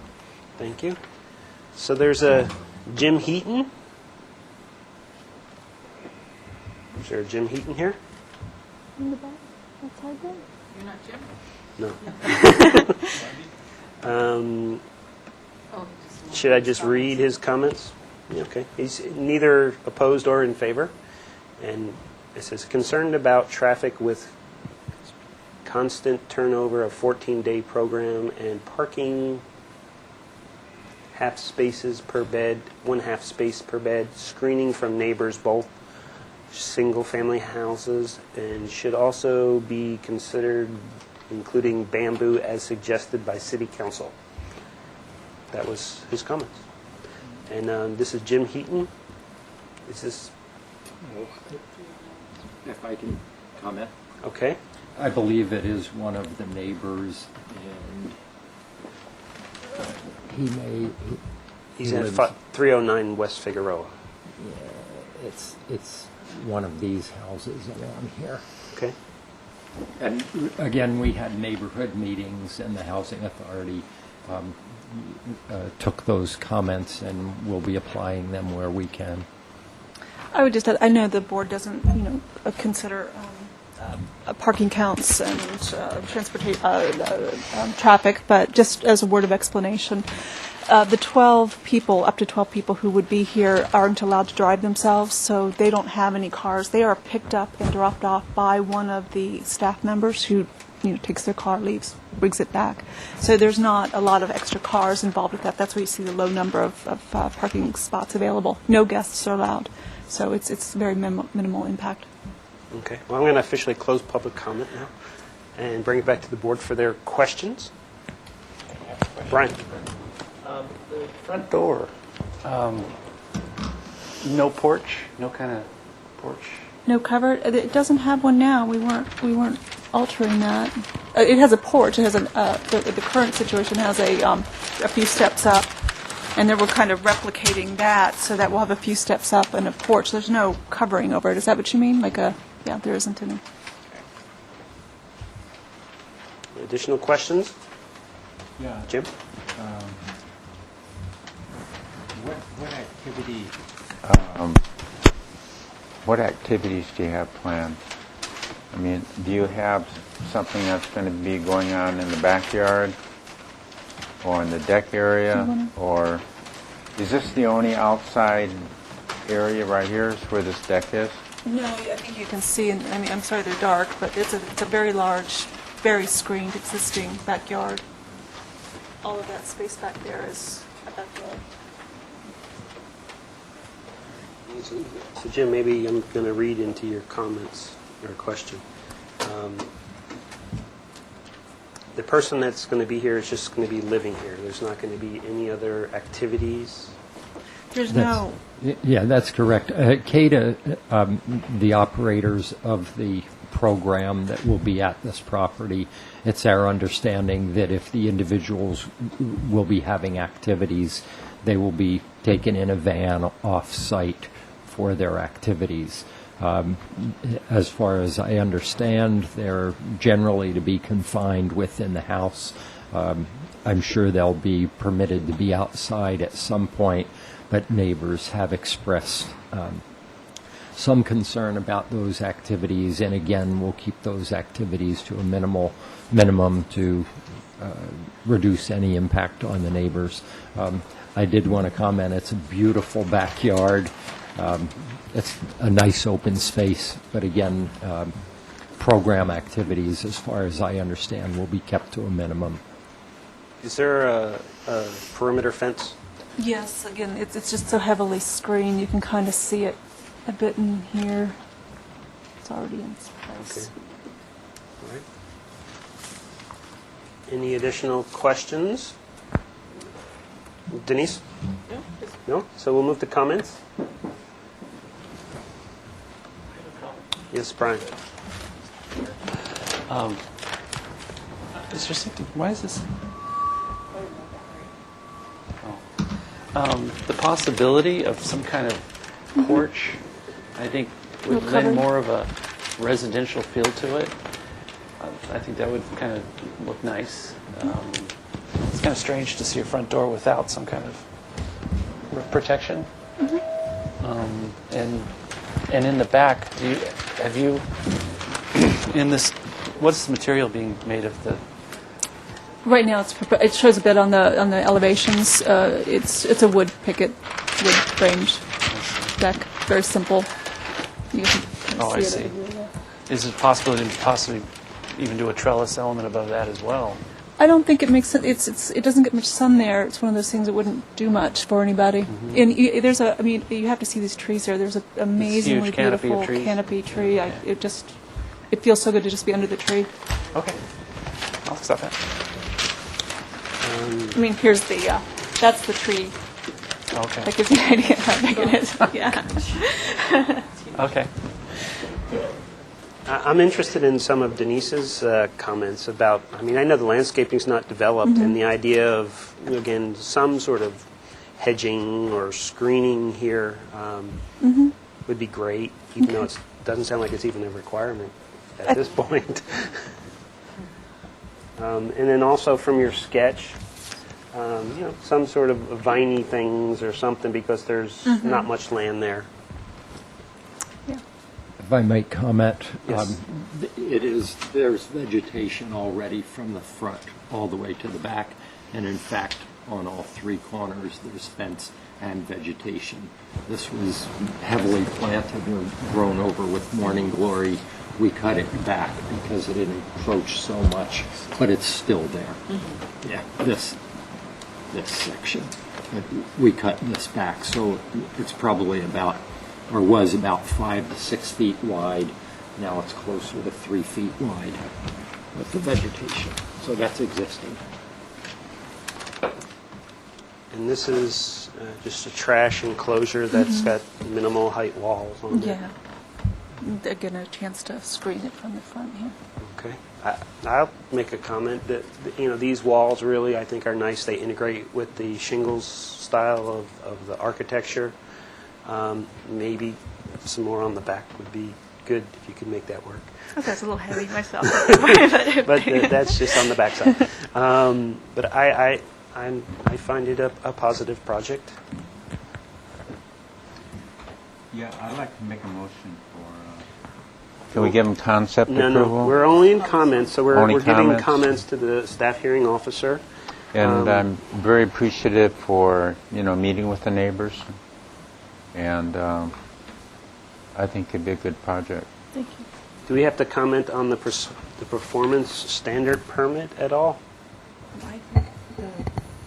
Thank you. So there's a Jim Heaton. Is there a Jim Heaton here? In the back, outside there? You're not Jim? No. Oh, Should I just read his comments? Yeah, okay. He's neither opposed or in favor. And it says, concerned about traffic with constant turnover of 14-day program and parking half spaces per bed, 1/2 space per bed, screening from neighbors, both single-family houses, and should also be considered including bamboo as suggested by City Council. That was his comments. And this is Jim Heaton. Is this If I can comment. okay? I believe it is one of the neighbors, and he may. He's he at lives- 309 West Figueroa. Yeah, it's one of these houses along here. Okay. And again, we had neighborhood meetings, and the Housing Authority took those comments, and we'll be applying them where we can. I would just add, I know the board doesn't, consider parking counts and traffic, but just as a word of explanation, the 12 people, up to 12 people who would be here aren't allowed to drive themselves, so they don't have any cars. They are picked up and dropped off by one of the staff members who takes their car, leaves, brings it back. So there's not a lot of extra cars involved with that. That's why you see the low number of parking spots available. No guests are allowed. So it's very minimal impact. Okay. Well, I'm going to officially close public comment now and bring it back to the board for their questions. Brian. The front door, no porch, no kind of porch. No cover. It doesn't have one now. We weren't altering that. It has a porch. It has the current situation has a few steps up, and then we're kind of replicating that so that we'll have a few steps up and a porch. There's no covering over it. Is that what you mean? Yeah, there isn't any. Additional questions? Yeah. Jim? What activities do you have planned? I mean, do you have something that's going to be going on in the backyard or in the deck area? Or is this the only outside area right here is where this deck is? No, I think you can see. I'm sorry they're dark, but it's a very large, very screened existing backyard. All of that space back there is a backyard. So, Jim, maybe I'm going to read into your comments or question. The person that's going to be here is just going to be living here. There's not going to be any other activities. There's no. Yeah, that's correct. CADA, the operators of the program that will be at this property, it's our understanding that if the individuals will be having activities, they will be taken in a van off-site for their activities. As far as I understand, they're generally to be confined within the house. I'm sure they'll be permitted to be outside at some point, but neighbors have expressed some concern about those activities, and again, we'll keep those activities to a minimum to reduce any impact on the neighbors. I did want to comment, it's a beautiful backyard. It's a nice open space, but again, program activities, as far as I understand, will be kept to a minimum. Is there a perimeter fence? Yes, again, it's just so heavily screened. You can kind of see it a bit in here. It's already in place. Okay. All right. Any additional questions? Denise? No? So we'll move to comments. Yes, Brian. Is there something? Why is this? The possibility of some kind of porch, I think, would Little lend covered. more of a residential feel to it. I think that would kind of look nice. It's kind of strange to see a front door without some kind of protection. And in the back, have you in this? What's the material being made of the? Right now, it shows a bit on the elevations. It's a wood picket, wood framed deck. Very simple. You can kind of Oh, I it see. over here, yeah. Is it possible to possibly even do a trellis element above that as well? I don't think it makes sense. It doesn't get much sun there. It's one of those things that wouldn't do much for anybody. And there's I mean, you have to see these trees there. There's an amazingly huge canopy of beautiful trees. canopy tree. It feels so good to just be under the tree. Okay, I'll accept that. I mean, here's that's the tree. Okay. That gives you an idea how big it is. Yeah. Okay. I'm interested in some of Denise's comments about, I mean, I know the landscaping's not developed, and the idea of, again, some sort of hedging or screening here would be great, even though it doesn't sound like it's even a requirement at this point. And then also from your sketch, some sort of viney things or something, because there's not much land there. If I might comment, Yes. there's vegetation already from the front all the way to the back, and in fact, on all three corners, there's fence and vegetation. This was heavily planted and grown over with morning glory. We cut it back because it encroached so much, but it's still there. Yeah, this section. We cut this back, so it's probably was about 5 to 6 feet wide. Now it's closer to 3 feet wide with the vegetation. So that's existing. And this is just a trash enclosure that's got minimal height walls on it. Yeah. Again, a chance to screen it from the front here. Okay. I'll make a comment that, these walls really, I think, are nice. They integrate with the shingles style of the architecture. Maybe some more on the back would be good if you could make that work. Okay, it's a little heavy myself. But that's just on the back side. But I find it a positive project. Yeah, I'd like to make a motion for... Can we give them concept No, approval? we're only in comments, so we're Only giving comments. comments to the staff hearing officer. And I'm very appreciative for, meeting with the neighbors. And I think it'd be a good project. Thank you. Do we have to comment on the performance standard permit at all? I think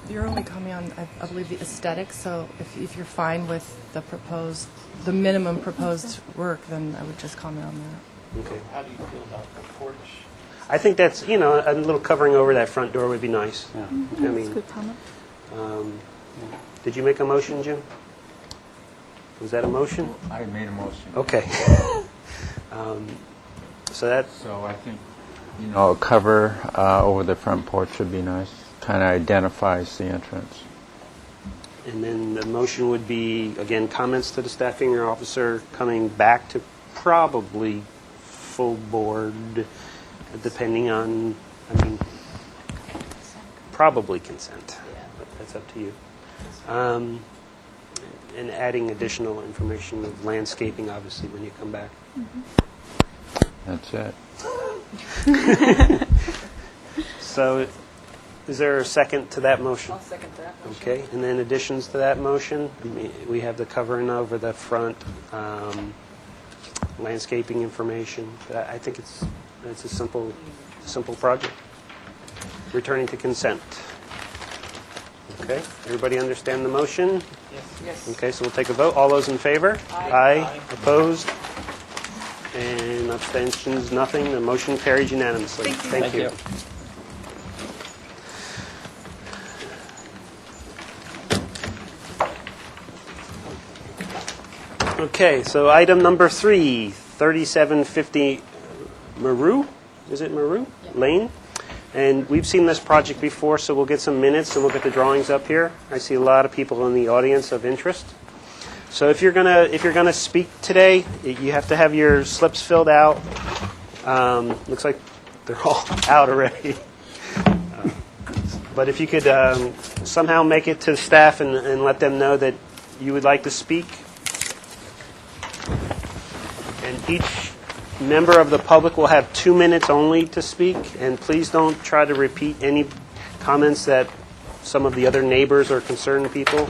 you're only coming on, I believe, the aesthetics, so if you're fine with the minimum proposed work, then I would just comment on that. Okay. How do you feel about the porch? I think that's, a little covering over that front door would be nice. Yeah. I That's a mean, good comment. did you make a motion, Jim? Was that a motion? I made a motion. Okay. So I think, a cover over the front porch would be nice. Kind of identifies the entrance. and then the motion would be, again, comments to the staff hearing officer coming back to probably full board, depending on, probably consent. But that's up to you. And adding additional information of landscaping, obviously, when you come back. That's it. So, is there a second to that motion? I'll second that. Okay, and then additions to that motion, we have the covering over the front, landscaping information. I think it's a simple project. Returning to consent. Okay, everybody understand the motion? Yes. Okay, so we'll take a vote. All those in favor? Aye. Opposed? And abstentions, nothing. The motion carries unanimously. Thank you. Okay, so item number 3, 3750 Maru, is it Maru? Lane? And we've seen this project before, so we'll get some minutes and we'll get the drawings up here. I see a lot of people in the audience of interest. So if you're gonna speak today, you have to have your slips filled out. Looks like they're all out already. But if you could somehow make it to staff and let them know that you would like to speak. And each member of the public will have 2 minutes only to speak. And please don't try to repeat any comments that some of the other neighbors or concerned people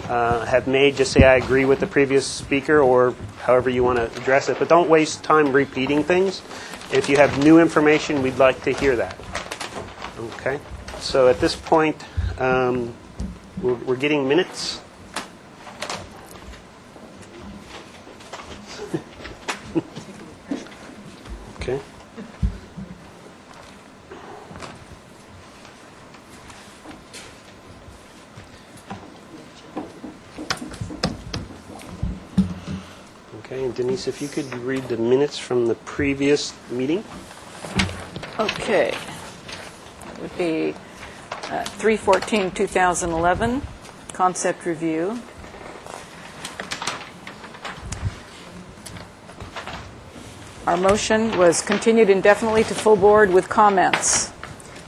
have made. Just say, I agree with the previous speaker, or however you want to address it. But don't waste time repeating things. If you have new information, we'd like to hear that. Okay? So at this point, we're getting minutes. Okay. Okay, and Denise, if you could read the minutes from the previous meeting. Okay. It would be 3/14/2011, concept review. Our motion was continued indefinitely to full board with comments.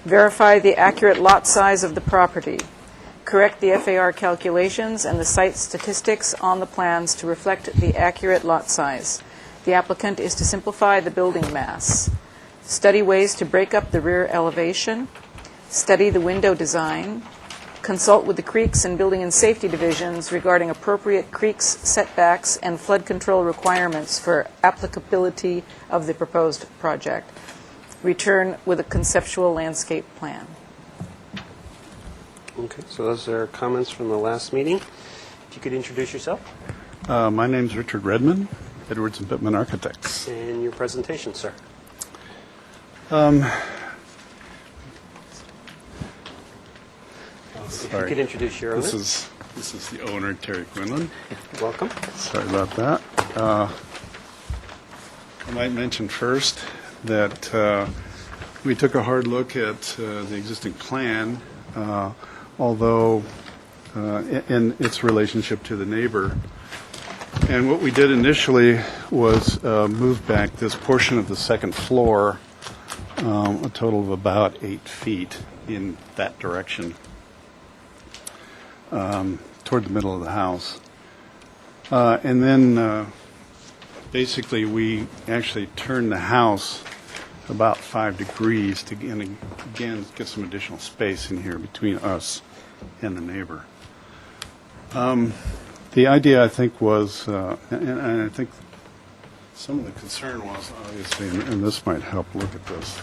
Verify the accurate lot size of the property. Correct the FAR calculations and the site statistics on the plans to reflect the accurate lot size. The applicant is to simplify the building mass. Study ways to break up the rear elevation. Study the window design. Consult with the creeks and building and safety divisions regarding appropriate creeks, setbacks, and flood control requirements for applicability of the proposed project. Return with a conceptual landscape plan. Okay, so those are comments from the last meeting. If you could introduce yourself. My name's Richard Redman, Edwards and Pittman Architects. And your presentation, sir. If you could introduce your owner. This is the owner, Terry Quinlan. Welcome. Sorry about that. I might mention first that we took a hard look at the existing plan, although in its relationship to the neighbor. And what we did initially was move back this portion of the second floor, a total of about 8 feet in that direction, toward the middle of the house. And then basically we actually turned the house about 5 degrees to again get some additional space in here between us and the neighbor. The idea, I think, was, and I think some of the concern was, obviously, and this might help look at this.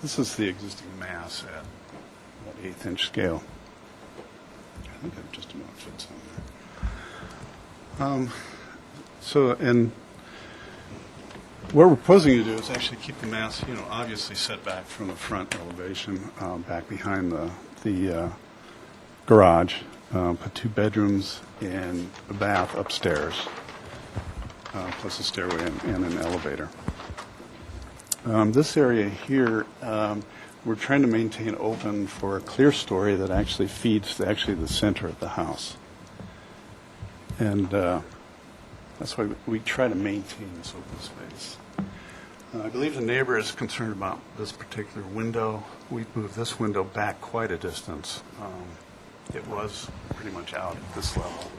This is the existing mass at about 1/8" scale. I think that just about fits on there. So, and what we're proposing to do is actually keep the mass, obviously set back from the front elevation, back behind the garage. Put 2 bedrooms and a bath upstairs, plus a stairway and an elevator. This area here, we're trying to maintain open for a clear story that actually feeds the center of the house. And that's why we try to maintain this open space. I believe the neighbor is concerned about this particular window. We moved this window back quite a distance. It was pretty much out at this level.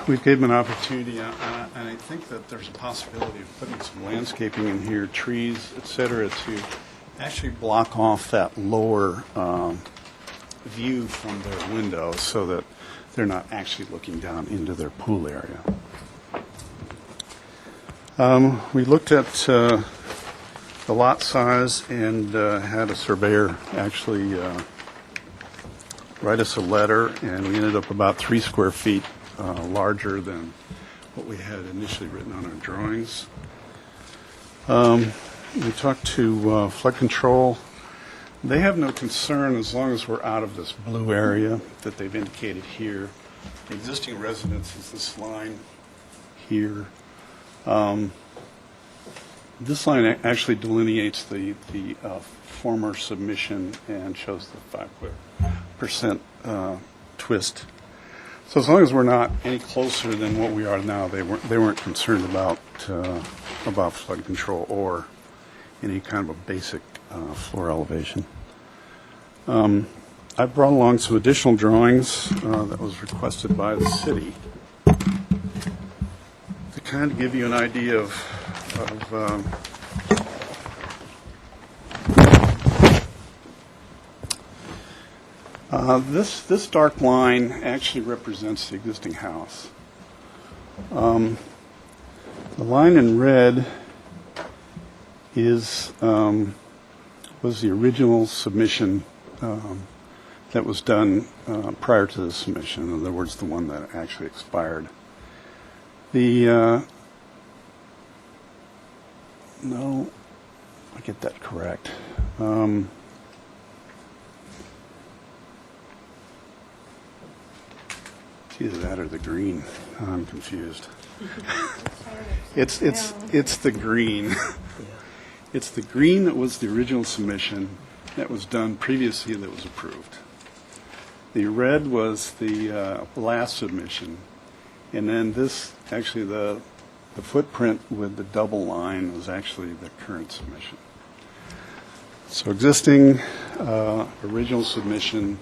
We gave them an opportunity, and I think that there's a possibility of putting some landscaping in here, trees, et cetera, to actually block off that lower view from their window so that they're not actually looking down into their pool area. We looked at the lot size and had a surveyor actually write us a letter, and we ended up about 3 square feet larger than what we had initially written on our drawings. We talked to flood control. They have no concern as long as we're out of this blue area that they've indicated here. The existing residence is this line here. This line actually delineates the former submission and shows the 5% twist. So as long as we're not any closer than what we are now, they weren't concerned about flood control or any kind of a basic floor elevation. I brought along some additional drawings that was requested by the city to kind of give you an idea of this dark line actually represents the existing house. The line in red was the original submission that was done prior to the submission. In other words, the one that actually expired. No, I get that correct. It's either that or the green. I'm confused. It's the green. It's the green that was the original submission that was done previously that was approved. The red was the last submission, and then this actually the footprint with the double line was actually the current submission. So existing, original submission,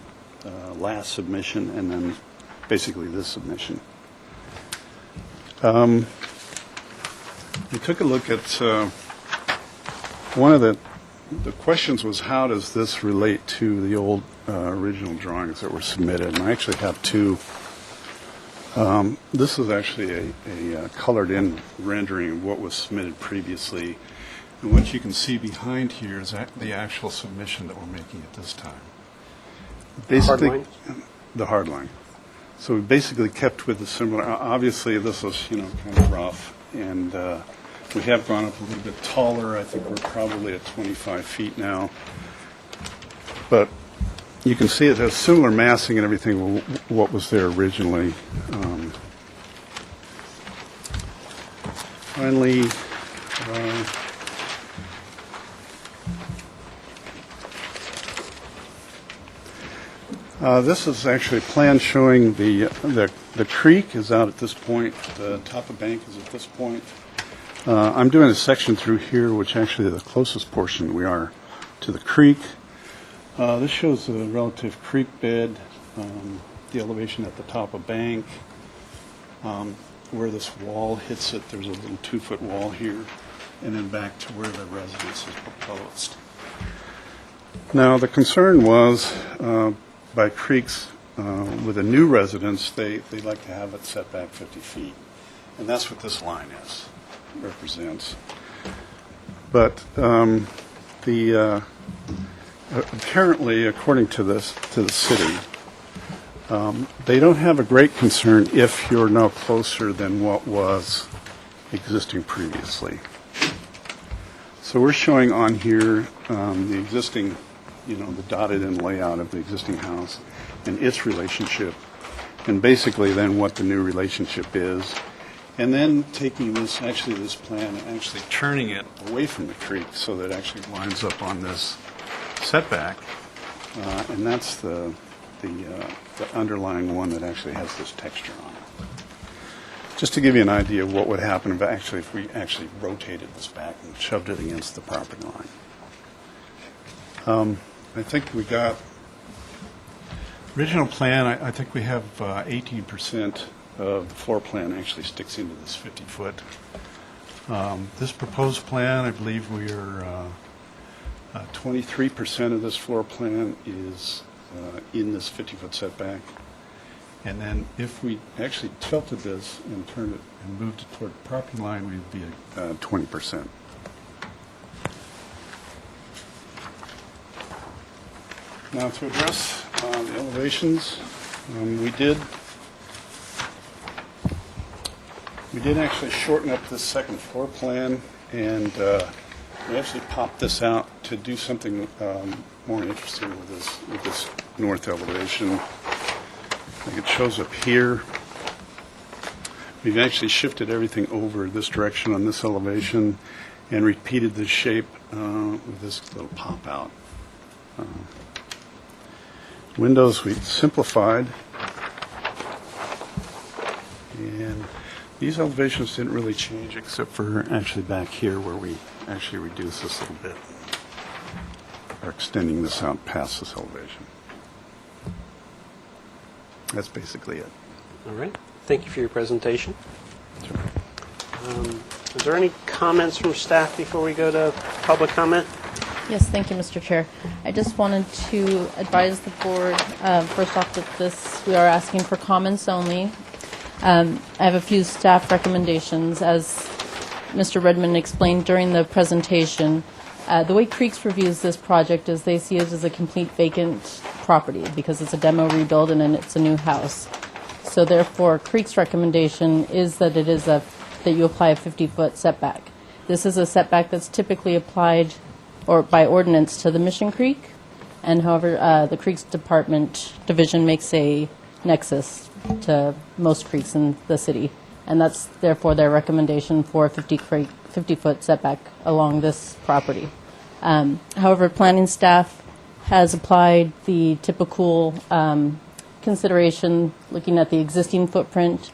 last submission, and then basically this submission. We took a look at one of the questions was, how does this relate to the old original drawings that were submitted? And I actually have two. This is actually a colored-in rendering of what was submitted previously. And what you can see behind here is the actual submission that we're making at this time. Basically, hard line? The hard line. So we basically kept with the similar. Obviously, this was kind of rough, and we have gone up a little bit taller. I think we're probably at 25 feet now. But you can see it has similar massing and everything what was there originally. Finally, this is actually a plan showing the creek is out at this point. The top of bank is at this point. I'm doing a section through here, which actually is the closest portion we are to the creek. This shows the relative creek bed, the elevation at the top of bank, where this wall hits it. There's a little 2-foot wall here, and then back to where the residence is proposed. Now, the concern was by creeks with a new residence, they like to have it set back 50 feet, and that's what this line represents. But apparently, according to the city, they don't have a great concern if you're no closer than what was existing previously. So we're showing on here the existing, the dotted-in layout of the existing house and its relationship, and basically then what the new relationship is, and then taking this plan and actually turning it away from the creek so that it actually lines up on this setback, and that's the underlying one that actually has this texture on it. Just to give you an idea of what would happen if we actually rotated this back and shoved it against the property line. I think we got original plan. I think we have 18% of the floor plan actually sticks into this 50-foot. This proposed plan, I believe we are 23% of this floor plan is in this 50-foot setback. And then if we actually tilted this and turned it and moved it toward the property line, we'd be at 20%. Now to address the elevations, we did actually shorten up this second floor plan, and we actually popped this out to do something more interesting with this north elevation. Like it shows up here. We've actually shifted everything over this direction on this elevation, and repeated the shape with this little pop-out. Windows we simplified, and these elevations didn't really change except for actually back here where we actually reduced this a little bit, or extending this out past this elevation. That's basically it. All right. Thank you for your presentation. Is there any comments from staff before we go to public comment? Yes, thank you, Mr. Chair. I just wanted to advise the board, first off, that we are asking for comments only. I have a few staff recommendations. As Mr. Redmond explained during the presentation, the way Creeks reviews this project is they see it as a complete vacant property because it's a demo rebuild and then it's a new house. So therefore, Creeks' recommendation is that that you apply a 50-foot setback. This is a setback that's typically applied or by ordinance to the Mission Creek, and however, the Creeks Division makes a nexus to most creeks in the city, and that's therefore their recommendation for a 50-foot setback along this property. However, planning staff has applied the typical consideration looking at the existing footprint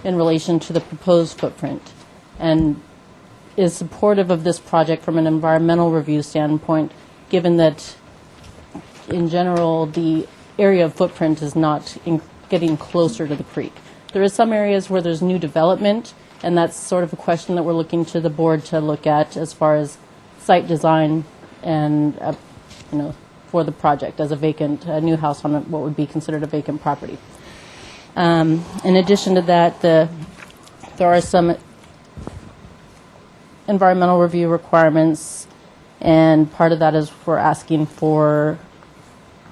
in relation to the proposed footprint, and is supportive of this project from an environmental review standpoint, given that in general the area of footprint is not getting closer to the creek. There is some areas where there's new development, and that's sort of a question that we're looking to the board to look at as far as site design and for the project as a new house on what would be considered a vacant property. In addition to that, there are some environmental review requirements, and part of that is we're asking for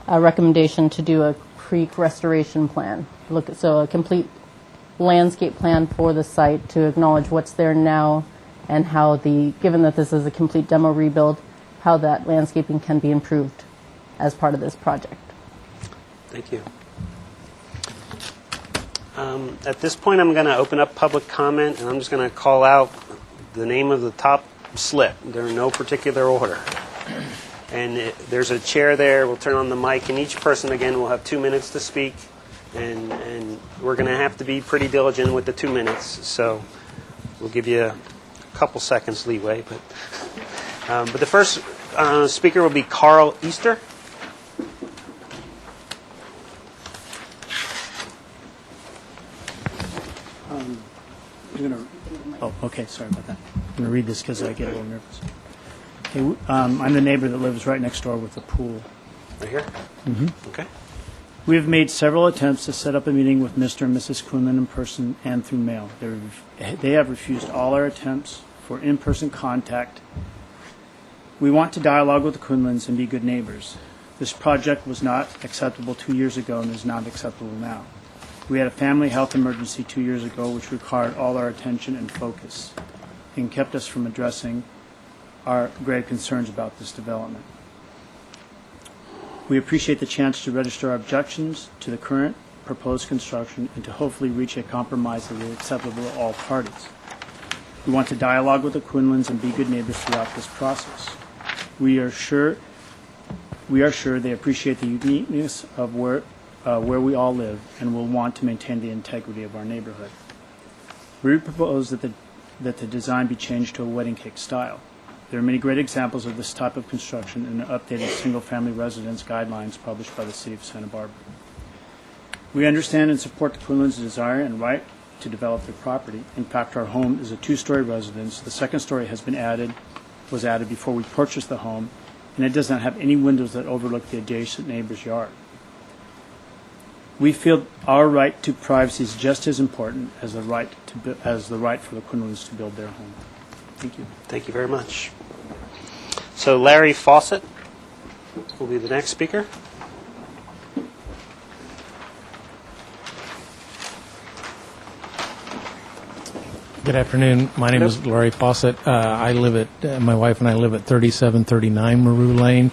a recommendation to do a creek restoration plan. So a complete landscape plan for the site to acknowledge what's there now and how given that this is a complete demo rebuild, how that landscaping can be improved as part of this project. Thank you. At this point, I'm going to open up public comment, and I'm just going to call out the name of the top slip. They're in no particular order. And there's a chair there. We'll turn on the mic, and each person, again, will have 2 minutes to speak. And we're going to have to be pretty diligent with the 2 minutes. So we'll give you a couple seconds leeway. But the first speaker will be Carl Easter. Okay, sorry about that. I'm going to read this because I get a little nervous. Okay, I'm the neighbor that lives right next door with the pool. Right here? Mm-hmm. Okay. We have made several attempts to set up a meeting with Mr. and Mrs. Quinlan in person and through mail. They have refused all our attempts for in-person contact. We want to dialogue with the Quinlans and be good neighbors. This project was not acceptable 2 years ago and is not acceptable now. We had a family health emergency 2 years ago which required all our attention and focus and kept us from addressing our grave concerns about this development. We appreciate the chance to register our objections to the current proposed construction and to hopefully reach a compromise that is acceptable to all parties. We want to dialogue with the Quinlans and be good neighbors throughout this process. We are sure they appreciate the uniqueness of where we all live and will want to maintain the integrity of our neighborhood. We propose that the design be changed to a wedding cake style. There are many great examples of this type of construction in the updated single-family residence guidelines published by the City of Santa Barbara. We understand and support the Quinlan's desire and right to develop their property. In fact, our home is a two-story residence. The second story was added before we purchased the home, and it does not have any windows that overlook the adjacent neighbor's yard. We feel our right to privacy is just as important as the right for the Quinlans to build their home. Thank you. Thank you very much. So Larry Fawcett will be the next speaker. Good afternoon. My name is Larry Fawcett. My wife and I live at 3739 Maru Lane.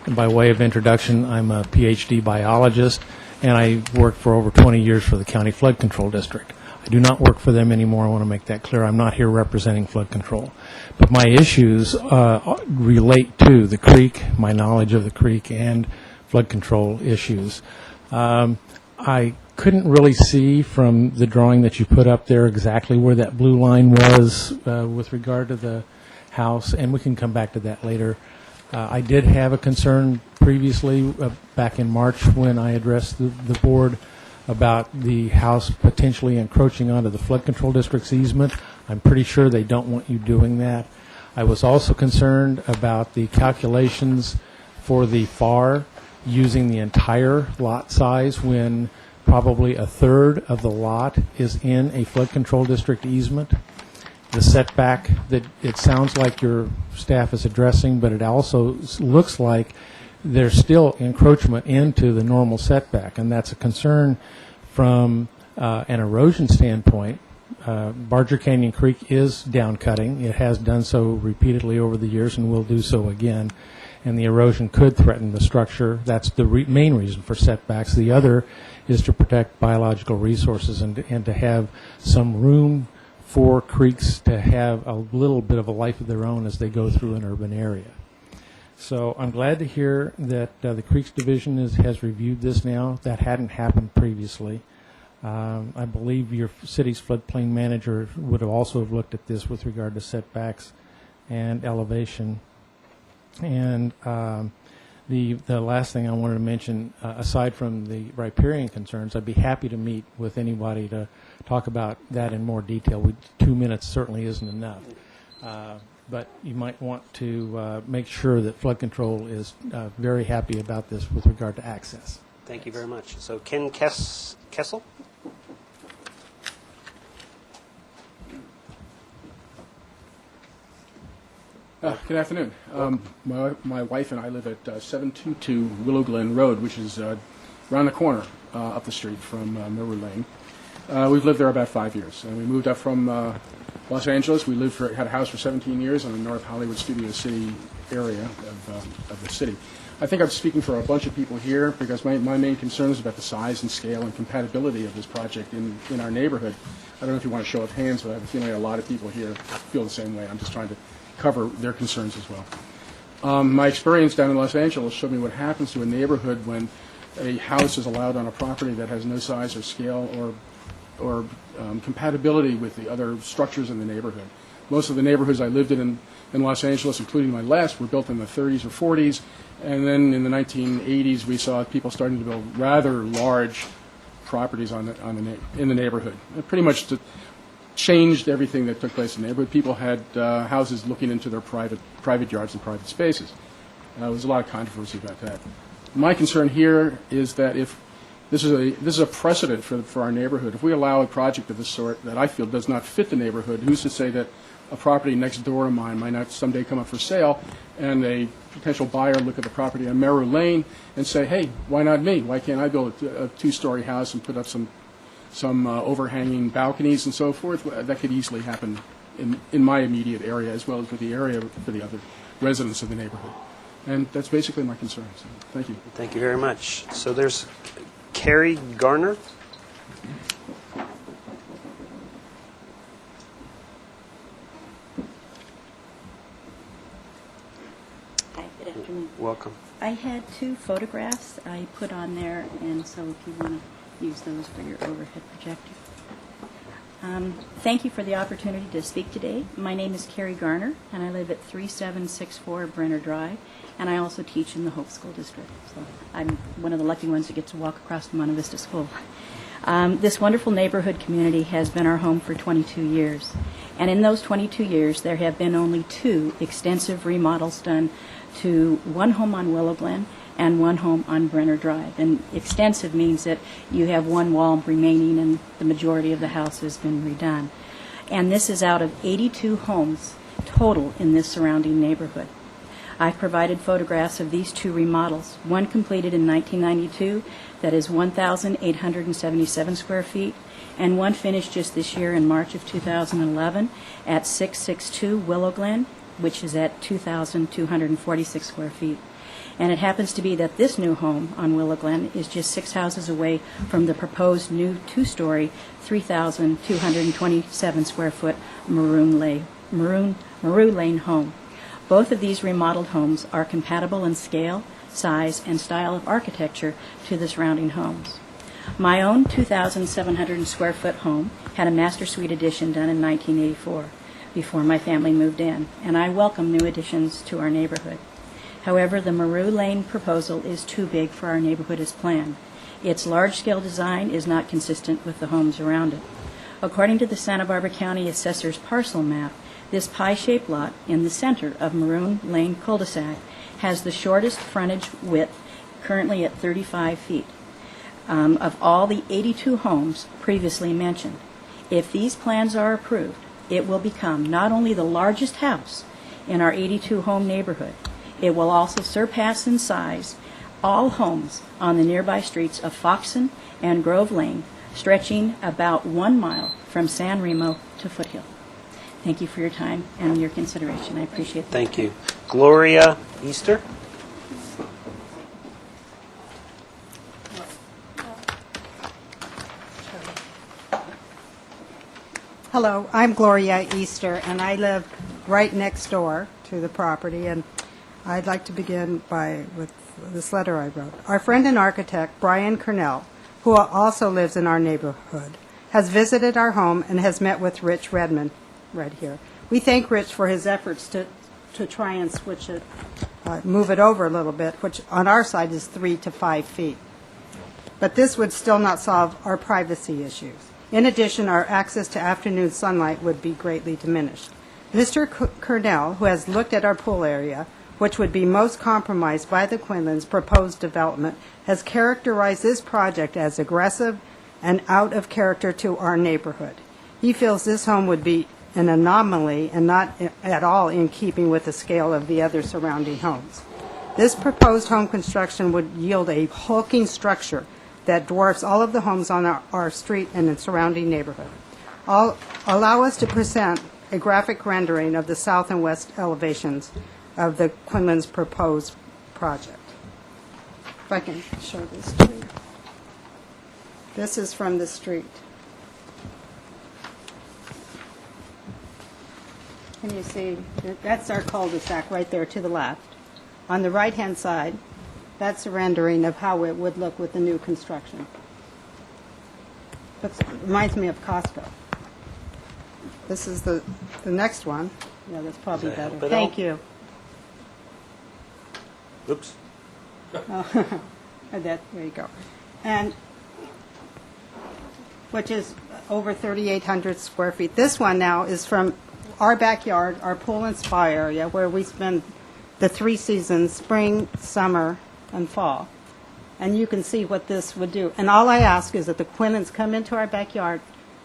By way of introduction, I'm a PhD biologist, and I worked for over 20 years for the County Flood Control District. I do not work for them anymore. I want to make that clear. I'm not here representing flood control. But my issues relate to the creek, my knowledge of the creek, and flood control issues. I couldn't really see from the drawing that you put up there exactly where that blue line was with regard to the house, and we can come back to that later. I did have a concern previously back in March when I addressed the board about the house potentially encroaching onto the flood control district's easement. I'm pretty sure they don't want you doing that. I was also concerned about the calculations for the FAR using the entire lot size when probably a third of the lot is in a flood control district easement. The setback that it sounds like your staff is addressing, but it also looks like there's still encroachment into the normal setback, and that's a concern from an erosion standpoint. Barger Canyon Creek is down cutting. It has done so repeatedly over the years and will do so again, and the erosion could threaten the structure. That's the main reason for setbacks. The other is to protect biological resources and to have some room for creeks to have a little bit of a life of their own as they go through an urban area. So I'm glad to hear that the Creeks Division has reviewed this now. That hadn't happened previously. I believe your city's floodplain manager would have also have looked at this with regard to setbacks and elevation. And the last thing I wanted to mention, aside from the riparian concerns, I'd be happy to meet with anybody to talk about that in more detail. 2 minutes certainly isn't enough. But you might want to make sure that flood control is very happy about this with regard to access. Thank you very much. So Ken Kessel? Good afternoon. My wife and I live at 722 Willow Glen Road, which is around the corner up the street from Millwood Lane. We've lived there about 5 years, and we moved up from Los Angeles. We had a house for 17 years in the North Hollywood Studio City area of the city. I think I'm speaking for a bunch of people here because my main concern is about the size and scale and compatibility of this project in our neighborhood. I don't know if you want to show of hands, but I have a feeling a lot of people here feel the same way. I'm just trying to cover their concerns as well. My experience down in Los Angeles showed me what happens to a neighborhood when a house is allowed on a property that has no size or scale or compatibility with the other structures in the neighborhood. Most of the neighborhoods I lived in Los Angeles, including my last, were built in the 30s or 40s, and then in the 1980s we saw people starting to build rather large properties in the neighborhood. It pretty much changed everything that took place in the neighborhood. People had houses looking into their private yards and private spaces. There was a lot of controversy about that. My concern here is that if this is a precedent for our neighborhood. If we allow a project of this sort that I feel does not fit the neighborhood, who's to say that a property next door to mine might not someday come up for sale, and a potential buyer look at the property on Merrill Lane and say, hey, why not me? Why can't I build a two-story house and put up some overhanging balconies and so forth? That could easily happen in my immediate area as well as for the area for the other residents of the neighborhood. And that's basically my concern. So, thank you. Thank you very much. So there's Carrie Garner. Hi, good afternoon. Welcome. I had 2 photographs I put on there, and so if you want to use those for your overhead projector. Thank you for the opportunity to speak today. My name is Carrie Garner, and I live at 3764 Brenner Drive, and I also teach in the Hope School District. So I'm one of the lucky ones who gets to walk across from Monte Vista School. This wonderful neighborhood community has been our home for 22 years. And in those 22 years, there have been only 2 extensive remodels done to one home on Willow Glen and one home on Brenner Drive. And extensive means that you have one wall remaining and the majority of the house has been redone. And this is out of 82 homes total in this surrounding neighborhood. I've provided photographs of these 2 remodels, one completed in 1992 that is 1,877 square feet, and one finished just this year in March of 2011 at 662 Willow Glen, which is at 2,246 square feet. And it happens to be that this new home on Willow Glen is just 6 houses away from the proposed new 2-story, 3,227 square foot Maroon Lane home. Both of these remodeled homes are compatible in scale, size, and style of architecture to the surrounding homes. My own 2,700 square foot home had a master suite addition done in 1984, before my family moved in, and I welcome new additions to our neighborhood. However, the Maroon Lane proposal is too big for our neighborhood as planned. Its large-scale design is not consistent with the homes around it. According to the Santa Barbara County Assessor's parcel map, this pie-shaped lot in the center of Maroon Lane cul-de-sac has the shortest frontage width, currently at 35 feet, of all the 82 homes previously mentioned. If these plans are approved, it will become not only the largest house in our 82-home neighborhood, it will also surpass in size all homes on the nearby streets of Foxen and Grove Lane, stretching about 1 mile from San Remo to Foothill. Thank you for your time and your consideration. I appreciate that. Thank you. Gloria Easter? Hello, I'm Gloria Easter, and I live right next door to the property, and I'd like to begin with this letter I wrote. Our friend and architect, Brian Cornell, who also lives in our neighborhood, has visited our home and has met with Rich Redmond right here. We thank Rich for his efforts to try and switch it, move it over a little bit, which on our side is 3 to 5 feet. But this would still not solve our privacy issues. In addition, our access to afternoon sunlight would be greatly diminished. Mr. Cornell, who has looked at our pool area, which would be most compromised by the Quinlan's proposed development, has characterized this project as aggressive and out of character to our neighborhood. He feels this home would be an anomaly and not at all in keeping with the scale of the other surrounding homes. This proposed home construction would yield a hulking structure that dwarfs all of the homes on our street and the surrounding neighborhood. Allow us to present a graphic rendering of the south and west elevations of the Quinlan's proposed project. If I can show this to you. This is from the street. Can you see? That's our cul-de-sac right there to the left. On the right-hand side, that's a rendering of how it would look with the new construction. It reminds me of Costco. This is the next one. Yeah, that's probably better. Thank you. Oops. Oh, there you go. And which is over 3,800 square feet. This one now is from our backyard, our pool and spa area, where we spend the 3 seasons, spring, summer, and fall. And you can see what this would do. And all I ask is that the Quinlans come into our backyard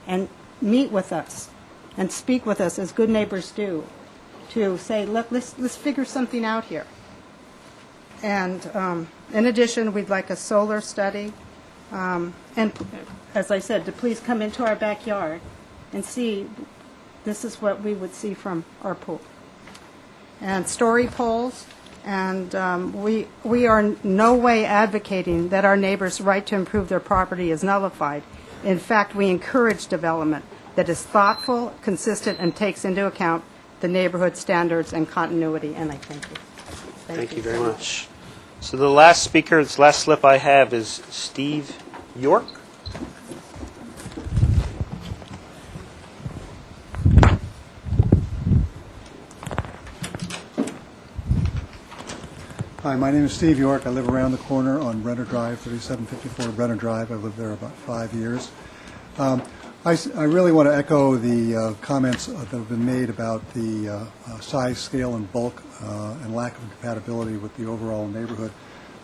and meet with us and speak with us as good neighbors do, to say, look, let's figure something out here. And in addition, we'd like a solar study. And as I said, to please come into our backyard and see, this is what we would see from our pool. And story poles. And we are in no way advocating that our neighbors' right to improve their property is nullified. In fact, we encourage development that is thoughtful, consistent, and takes into account the neighborhood standards and continuity. And I thank you. Thank you very much. So the last speaker, this last slip I have is Steve York. Hi, my name is Steve York. I live around the corner on Brenner Drive, 3754 Brenner Drive. I've lived there about 5 years. I really want to echo the comments that have been made about the size, scale, and bulk and lack of compatibility with the overall neighborhood.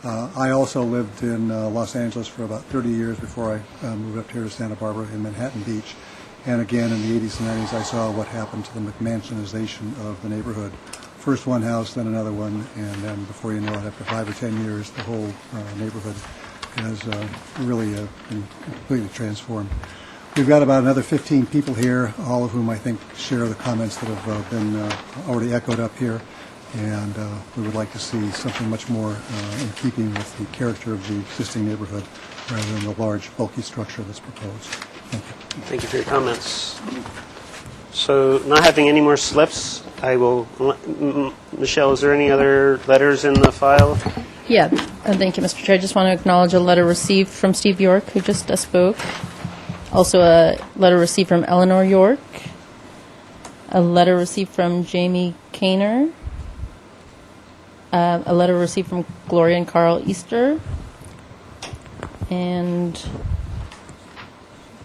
I also lived in Los Angeles for about 30 years before I moved up here to Santa Barbara in Manhattan Beach. And again, in the 80s and 90s, I saw what happened to the McMansionization of the neighborhood. First one house, then another one, and then before you know it, after 5 or 10 years, the whole neighborhood has really been completely transformed. We've got about another 15 people here, all of whom I think share the comments that have been already echoed up here. and we would like to see something much more in keeping with the character of the existing neighborhood rather than the large, bulky structure that's proposed. Thank you. Thank you for your comments. So, not having any more slips, I will. Michelle, is there any other letters in the file? Yeah, thank you, Mr. Chair. I just want to acknowledge a letter received from Steve York, who just spoke. Also, a letter received from Eleanor York. A letter received from Jamie Kaner. A letter received from Gloria and Carl Easter. And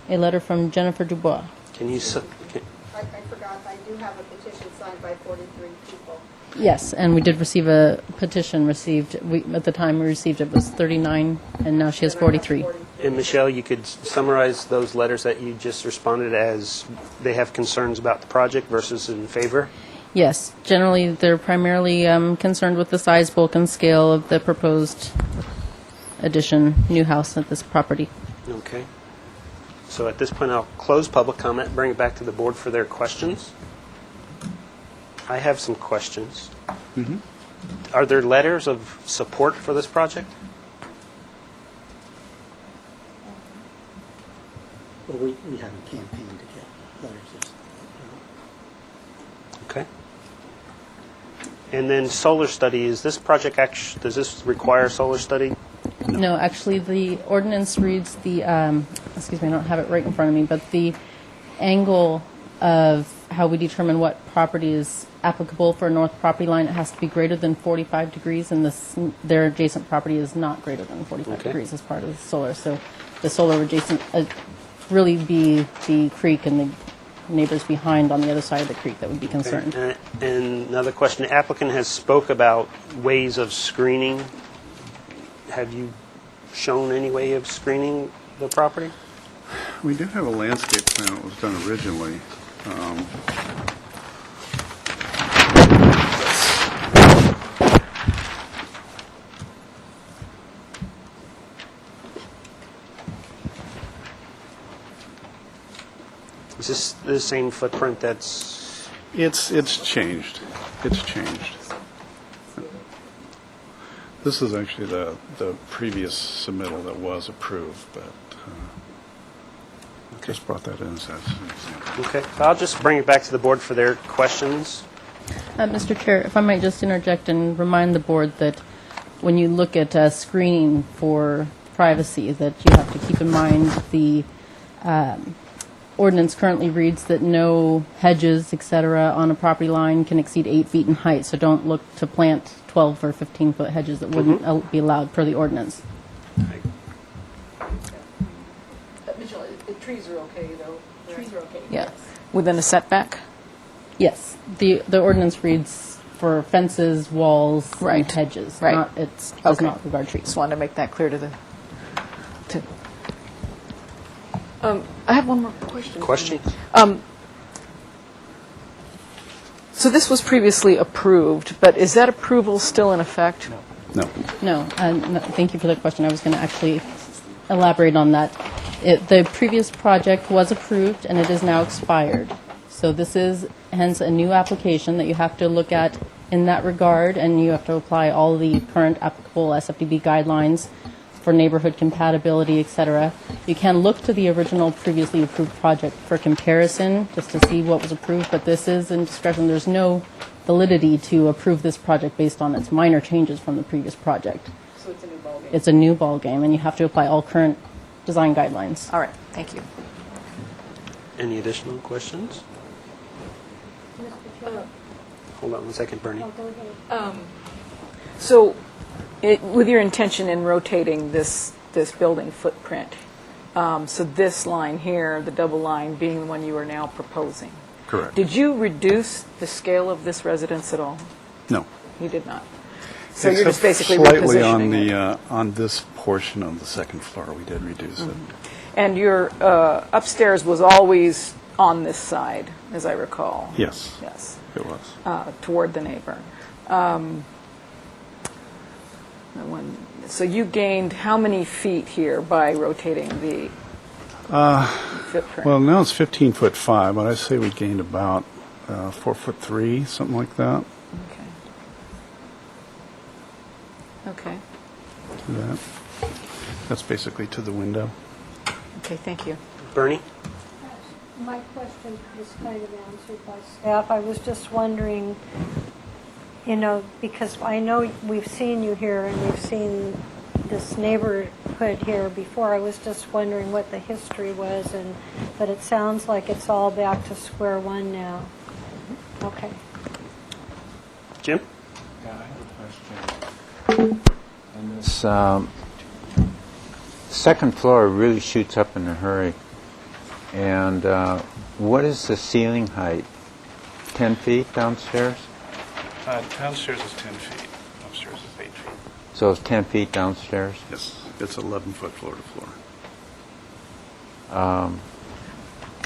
a letter from Jennifer Dubois. Can you? I forgot, I do have a petition signed by 43 people. Yes, and we did receive a petition received. At the time we received it was 39, and now she has 43. And Michelle, you could summarize those letters that you just responded as they have concerns about the project versus in favor? Yes, generally they're primarily concerned with the size, bulk, and scale of the proposed addition, new house at this property. Okay. So at this point, I'll close public comment, bring it back to the board for their questions. I have some questions. Mm-hmm. Are there letters of support for this project? Well, we haven't campaigned to get letters. Okay. And then solar study, is this project does this require solar study? No, actually, the ordinance reads the, excuse me, I don't have it right in front of me, but the angle of how we determine what property is applicable for a north property line, it has to be greater than 45 degrees, and their adjacent property is not greater than 45 degrees as part of the solar. So the solar adjacent really be the creek and the neighbors behind on the other side of the creek that would be concerned. Okay. And another question, the applicant has spoke about ways of screening. Have you shown any way of screening the property? We do have a landscape plan that was done originally. Is this the same footprint that's... It's changed. It's changed. This is actually the previous submittal that was approved, but just brought that in as an example. Okay, so I'll just bring it back to the board for their questions. Mr. Chair, if I might just interject and remind the board that when you look at screening for privacy, that you have to keep in mind the ordinance currently reads that no hedges, et cetera, on a property line can exceed 8 feet in height, so don't look to plant 12 or 15-foot hedges that wouldn't be allowed per the ordinance. Mitchell, the trees are okay, though? Trees are okay? Yeah. Within a setback? Yes. The ordinance reads for fences, walls, and hedges. Right. It does not regard trees. Just wanted to make that clear to the... I have one more question. Question? So this was previously approved, but is that approval still in effect? No. No. Thank you for the question. I was going to actually elaborate on that. The previous project was approved, and it is now expired. So this is, hence, a new application that you have to look at in that regard, and you have to apply all the current applicable SFDB guidelines for neighborhood compatibility, et cetera. You can look to the original previously approved project for comparison, just to see what was approved, but this is in discretion. There's no validity to approve this project based on its minor changes from the previous project. So it's a new ballgame? It's a new ballgame, and you have to apply all current design guidelines. All right, thank you. Any additional questions? Hold on one second, Bernie. So, with your intention in rotating this building footprint, so this line here, the double line, being the one you are now proposing. Correct. Did you reduce the scale of this residence at all? No. You did not. So you're just basically slightly repositioning it. on this portion of the second floor, we did reduce it. And your upstairs was always on this side, as I recall. Yes. Yes. It was. Toward the neighbor. So you gained how many feet here by rotating the footprint? Well, now it's 15'5", but I say we gained about 4'3", something like that. Okay. to that. That's basically to the window. Okay, thank you. Bernie? My question was kind of answered by staff. I was just wondering, you know, because I know we've seen you here and we've seen this neighborhood here before. I was just wondering what the history was, but it sounds like it's all back to square one now. Okay. Jim? Yeah, I have a question. And this second floor really shoots up in a hurry. And what is the ceiling height? 10 feet downstairs? Downstairs is 10 feet. Upstairs is 8 feet. So it's 10 feet downstairs? Yes, it's 11-foot floor to floor.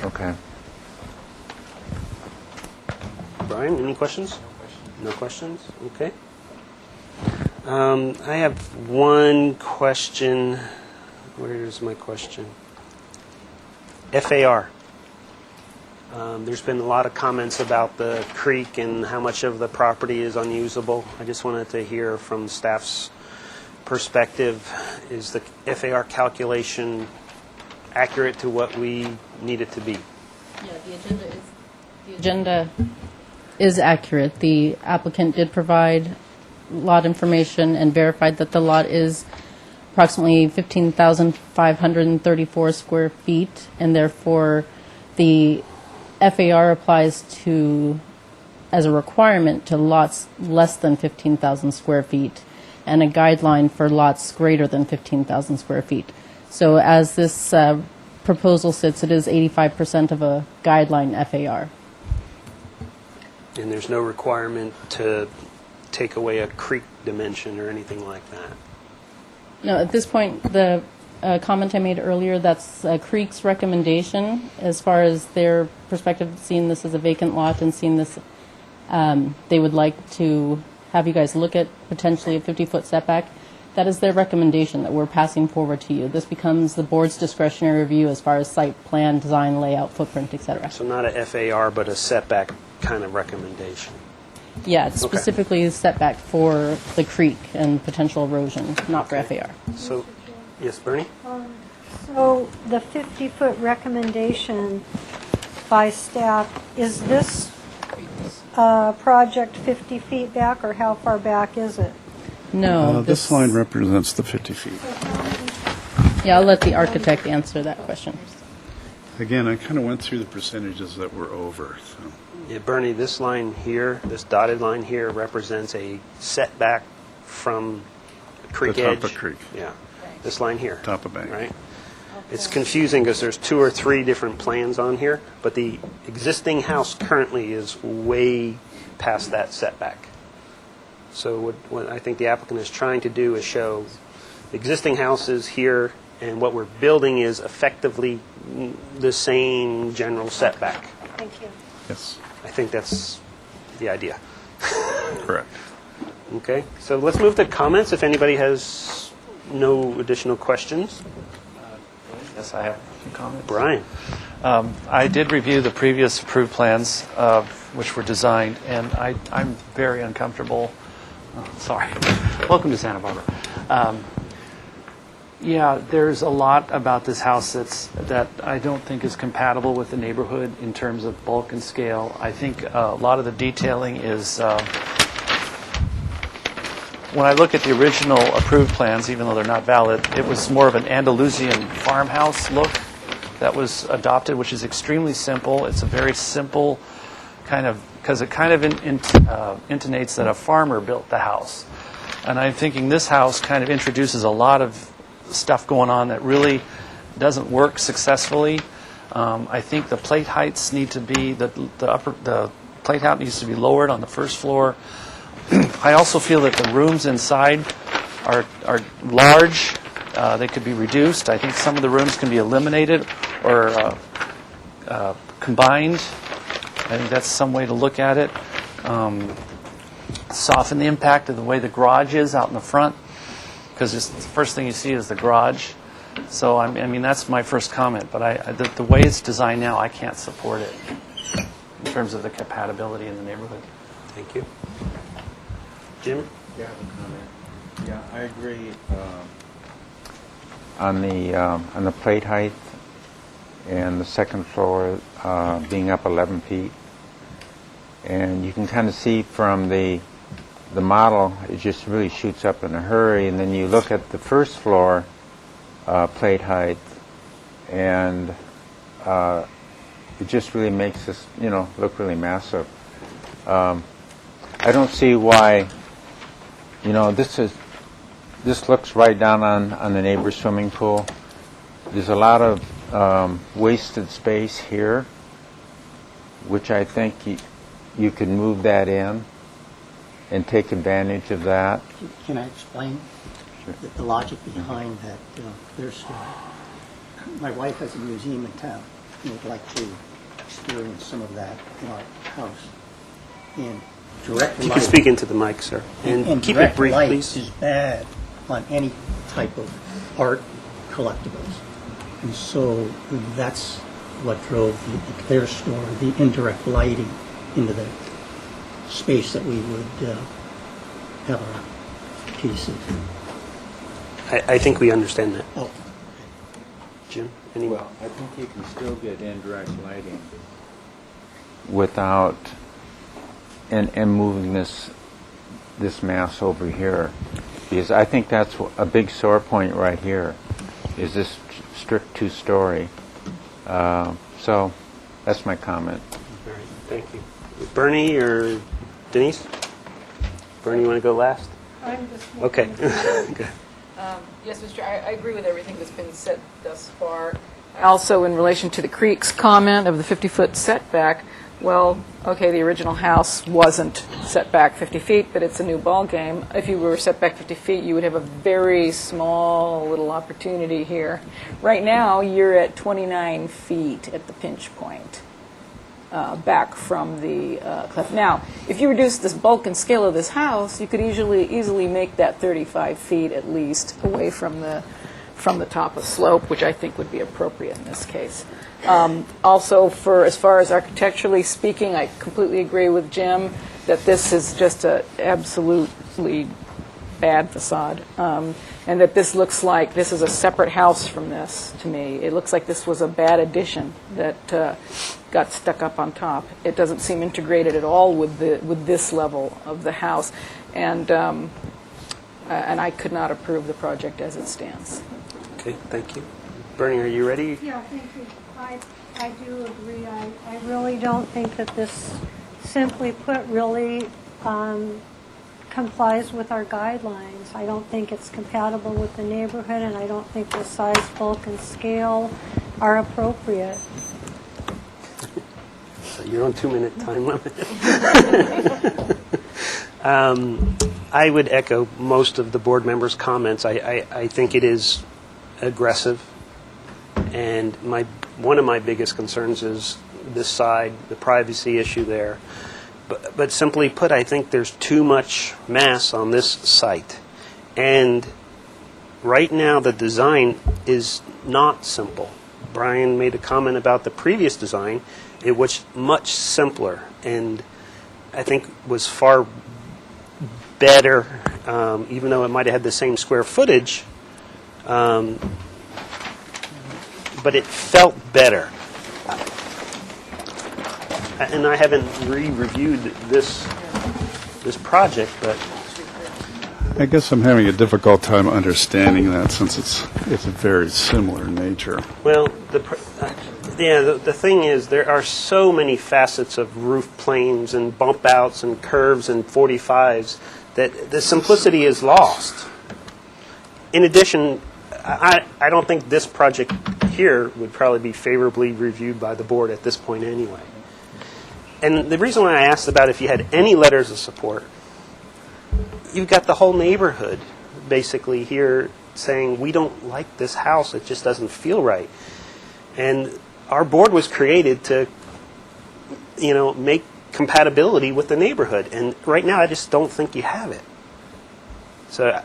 Okay. Brian, any questions? No questions? Okay. I have one question. Where's my question? FAR. There's been a lot of comments about the creek and how much of the property is unusable. I just wanted to hear from staff's perspective, is the FAR calculation accurate to what we need it to be? Yeah, the agenda is accurate. The applicant did provide lot information and verified that the lot is approximately 15,534 square feet, and therefore the FAR applies to, as a requirement, to lots less than 15,000 square feet, and a guideline for lots greater than 15,000 square feet. So as this proposal sits, it is 85% of a guideline FAR. And there's no requirement to take away a creek dimension or anything like that? No, at this point, the comment I made earlier, that's Creek's recommendation as far as their perspective, seeing this as a vacant lot and seeing this, they would like to have you guys look at potentially a 50-foot setback. That is their recommendation that we're passing forward to you. This becomes the board's discretionary review as far as site plan, design, layout, footprint, et cetera. So not a FAR, but a setback kind of recommendation? Yeah, it's Okay. specifically a setback for the creek and potential erosion, not for FAR. So, yes, Bernie? So the 50-foot recommendation by staff, is this project 50 feet back, or how far back is it? No. This line represents the 50 feet. Yeah, I'll let the architect answer that question. Again, I kind of went through the percentages that were over. So. Yeah, Bernie, this line here, this dotted line here represents a setback from the creek The top edge. of creek. Yeah, this line here. Top of bank. Right? It's confusing because there's 2 or 3 different plans on here, but the existing house currently is way past that setback. So what I think the applicant is trying to do is show the existing house is here, and what we're building is effectively the same general setback. Thank you. Yes. I think that's the idea. Correct. Okay, so let's move to comments if anybody has no additional questions. Yes, I have some comments. Brian. I did review the previous approved plans, which were designed, and I'm very uncomfortable. Oh, sorry. Welcome to Santa Barbara. Yeah, there's a lot about this house that I don't think is compatible with the neighborhood in terms of bulk and scale. I think a lot of the detailing is, when I look at the original approved plans, even though they're not valid, it was more of an Andalusian farmhouse look that was adopted, which is extremely simple. It's a very simple kind of, because it kind of intonates that a farmer built the house. And I'm thinking this house kind of introduces a lot of stuff going on that really doesn't work successfully. I think the plate heights need to be, the plate height needs to be lowered on the first floor. I also feel that the rooms inside are large. They could be reduced. I think some of the rooms can be eliminated or combined. I think that's some way to look at it. Soften the impact of the way the garage is out in the front, because the first thing you see is the garage. So I mean that's my first comment. But the way it's designed now, I can't support it in terms of the compatibility in the neighborhood. Thank you. Jim? Yeah, I have a comment. Yeah, I agree. On the plate height and the second floor being up 11 feet, and you can kind of see from the model, it just really shoots up in a hurry. And then you look at the first floor plate height, and it just really makes this, look really massive. I don't see why, this looks right down on the neighbor's swimming pool. There's a lot of wasted space here, which I think you could move that in and take advantage of that. Can I explain the logic behind that clear story? My wife has a museum in town, and would like to experience some of that in our house. And direct light... You can speak into the mic, sir. And keep it brief, light please. is bad on any type of art collectibles. And so that's what drove the clear story, the indirect lighting into the space that we would have our pieces. I think we understand that. Oh. Jim? Well, I think you can still get indirect lighting without, and moving this mass over here. Because I think that's a big sore point right here, is this strict two-story. So that's my comment. All right, thank you. Bernie or Denise? Bernie, you want to go last? I'm just... Okay. Good. Yes, Mr. Chair, I agree with everything that's been said thus far. Also, in relation to the creek's comment of the 50-foot setback, well, okay, the original house wasn't set back 50 feet, but it's a new ball game. If you were set back 50 feet, you would have a very small little opportunity here. Right now, you're at 29 feet at the pinch point. Back from the cliff. Now, if you reduce this bulk and scale of this house, you could easily make that 35 feet at least away from the top of slope, which I think would be appropriate in this case. Also, as far as architecturally speaking, I completely agree with Jim that this is just an absolutely bad facade, and that this looks like this is a separate house from this to me. It looks like this was a bad addition that got stuck up on top. It doesn't seem integrated at all with this level of the house, and I could not approve the project as it stands. Okay, thank you. Bernie, are you ready? Yeah, thank you. I do agree. I really don't think that this, simply put, really complies with our guidelines. I don't think it's compatible with the neighborhood, and I don't think the size, bulk, and scale are appropriate. So you're on 2-minute time limit. I would echo most of the board members' comments. I think it is aggressive, and one of my biggest concerns is this side, the privacy issue there. But simply put, I think there's too much mass on this site. And right now the design is not simple. Brian made a comment about the previous design. It was much simpler and I think was far better, even though it might have had the same square footage, but it felt better. And I haven't re-reviewed this project, but I guess I'm having a difficult time understanding that since it's a very similar nature. well, the thing is there are so many facets of roof planes and bump outs and curves and 45s that the simplicity is lost. In addition, I don't think this project here would probably be favorably reviewed by the board at this point anyway. And the reason why I asked about if you had any letters of support, you've got the whole neighborhood basically here saying, we don't like this house, it just doesn't feel right. And our board was created to, make compatibility with the neighborhood. And right now I just don't think you have it. So,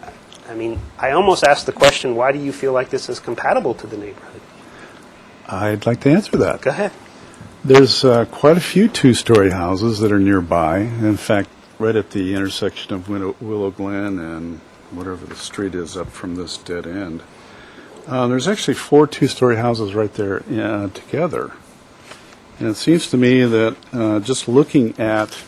I almost asked the question, why do you feel like this is compatible to the neighborhood? I'd like to answer that. Go ahead. There's quite a few two-story houses that are nearby. In fact, right at the intersection of Willow Glen and whatever the street is up from this dead end. There's actually 4 two-story houses right there together. And it seems to me that just looking at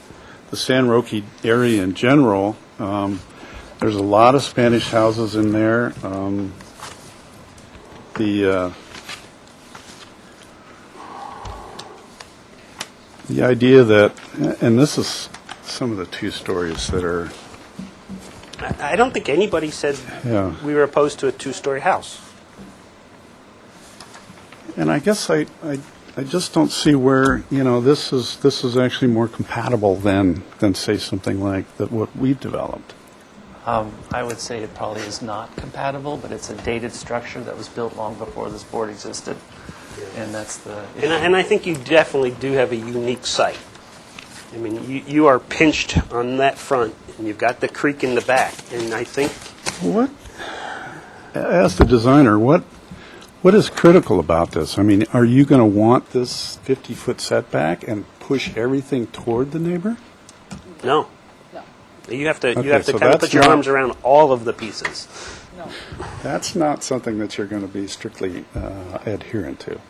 the San Roque area in general, there's a lot of Spanish houses in there. The idea that, and this is some of the 2 stories that are. I don't think anybody said Yeah. we were opposed to a 2-story house. And I guess I just don't see where, this is actually more compatible than say something like that what we've developed. I would say it probably is not compatible, but it's a dated structure that was built long before this board existed, and that's the issue. And I think you definitely do have a unique site. I mean, you are pinched on that front, and you've got the creek in the back, and I think... What, as the designer, what is critical about this? I mean, are you going to want this 50-foot setback and push everything toward the neighbor? No. You have to so kind of put that's your not- arms around all of the pieces. That's not something that you're going to be strictly adherent to.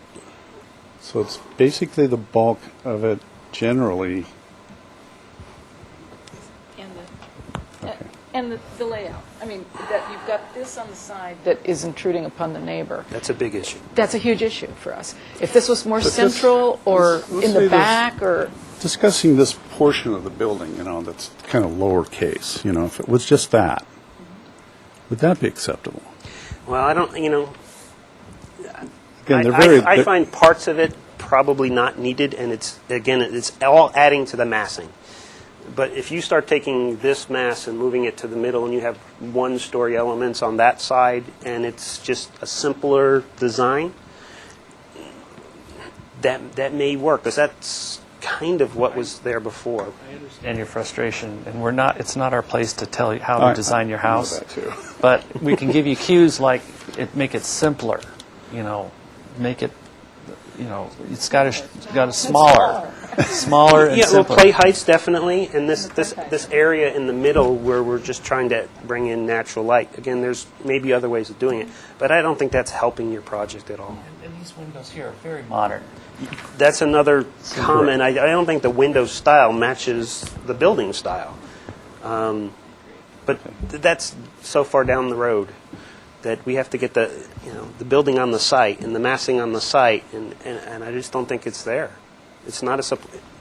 So it's basically the bulk of it generally. And the layout. I mean, that you've got this on the side that is intruding upon the neighbor. That's a big issue. That's a huge issue for us. If this was more But this- central or let's in say the this- back or... Discussing this portion of the building, that's kind of lowercase, if it was just that, would that be acceptable? Well, I don't, Again, they're very. I find parts of it probably not needed, and it's all adding to the massing. But if you start taking this mass and moving it to the middle, and you have 1-story elements on that side, and it's just a simpler design, that may work, because that's kind of what was there before. I understand your frustration, and it's not our place to tell you how I to design your house. know that too. But we can give you cues like make it simpler, make it, it's got a smaller and Yeah, well, simpler. play heights definitely, and this area in the middle where we're just trying to bring in natural light. Again, there's maybe other ways of doing it, but I don't think that's helping your project at all. And these windows here are very modern. That's another comment. I don't think the window style matches the building style. But that's so far down the road that we have to get the building on the site and the massing on the site, and I just don't think it's there. It's not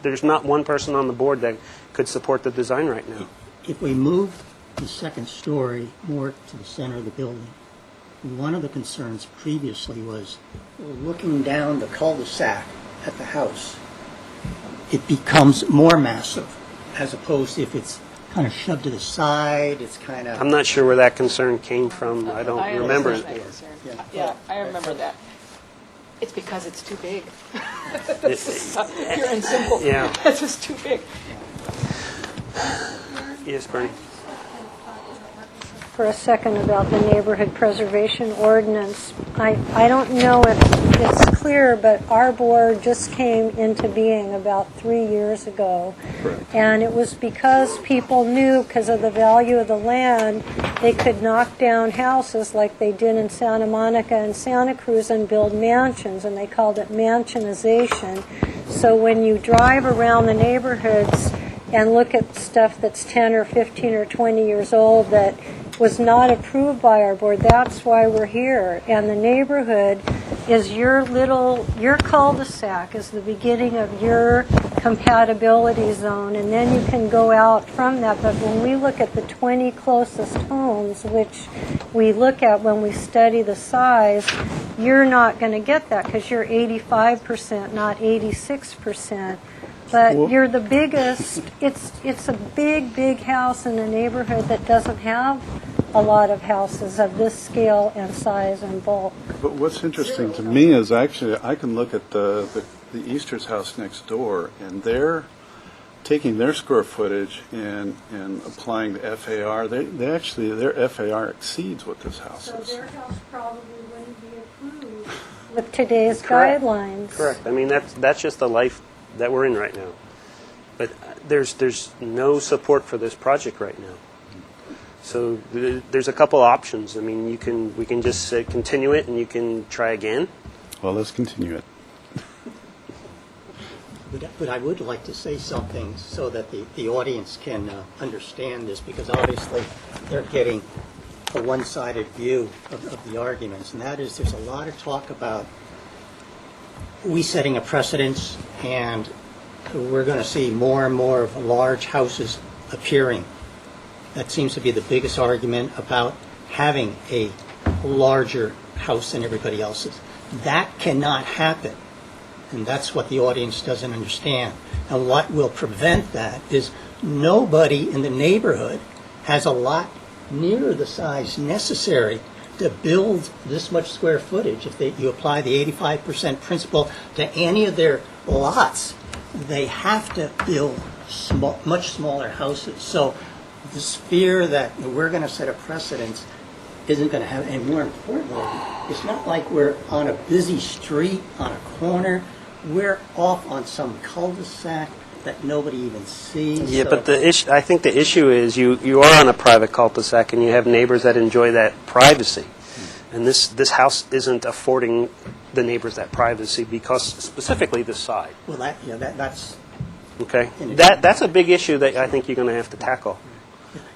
there's not one person on the board that could support the design right now. If we move the 2nd story more to the center of the building, one of the concerns previously was looking down the cul-de-sac at the house, it becomes more massive, as opposed to if it's kind of shoved to the side, it's kind of... I'm not sure where that concern came from. I don't remember it. Yeah, I remember that. It's because it's too big. That's pure and simple. Yeah. It's just too big. Yes, Bernie. For a second about the neighborhood preservation ordinance. I don't know if it's clear, but our board just came into being about 3 years ago. Correct. And it was because people knew, because of the value of the land, they could knock down houses like they did in Santa Monica and Santa Cruz and build mansions, and they called it mansionization. So when you drive around the neighborhoods and look at stuff that's 10 or 15 or 20 years old that was not approved by our board, that's why we're here. And the neighborhood is your cul-de-sac is the beginning of your compatibility zone, and then you can go out from that. But when we look at the 20 closest homes, which we look at when we study the size, you're not going to get that because you're 85%, not 86%. But you're the biggest. It's a big house in a neighborhood that doesn't have a lot of houses of this scale and size and bulk. But what's interesting to me is actually I can look at the Easter's house next door, and they're taking their square footage and applying the FAR. Their FAR exceeds what this house is. So their house probably wouldn't be approved with today's guidelines. Correct. I mean, that's just the life that we're in right now. But there's no support for this project right now. So there's a couple options. I mean, we can just continue it, and you can try again. Well, let's continue it. But I would like to say something so that the audience can understand this, because obviously they're getting a one-sided view of the arguments, and that is there's a lot of talk about we setting a precedence, and we're going to see more and more of large houses appearing. That seems to be the biggest argument about having a larger house than everybody else's. That cannot happen, and that's what the audience doesn't understand. And what will prevent that is nobody in the neighborhood has a lot near the size necessary to build this much square footage. If you apply the 85% principle to any of their lots, they have to build much smaller houses. So this fear that we're going to set a precedence isn't going to have, and more importantly, it's not like we're on a busy street, on a corner. We're off on some cul-de-sac that nobody even sees. Yeah, So- but I think the issue is you are on a private cul-de-sac, and you have neighbors that enjoy that privacy. And this house isn't affording the neighbors that privacy because specifically this side. Well, that's Okay, that's a big issue that I think you're going to have to tackle.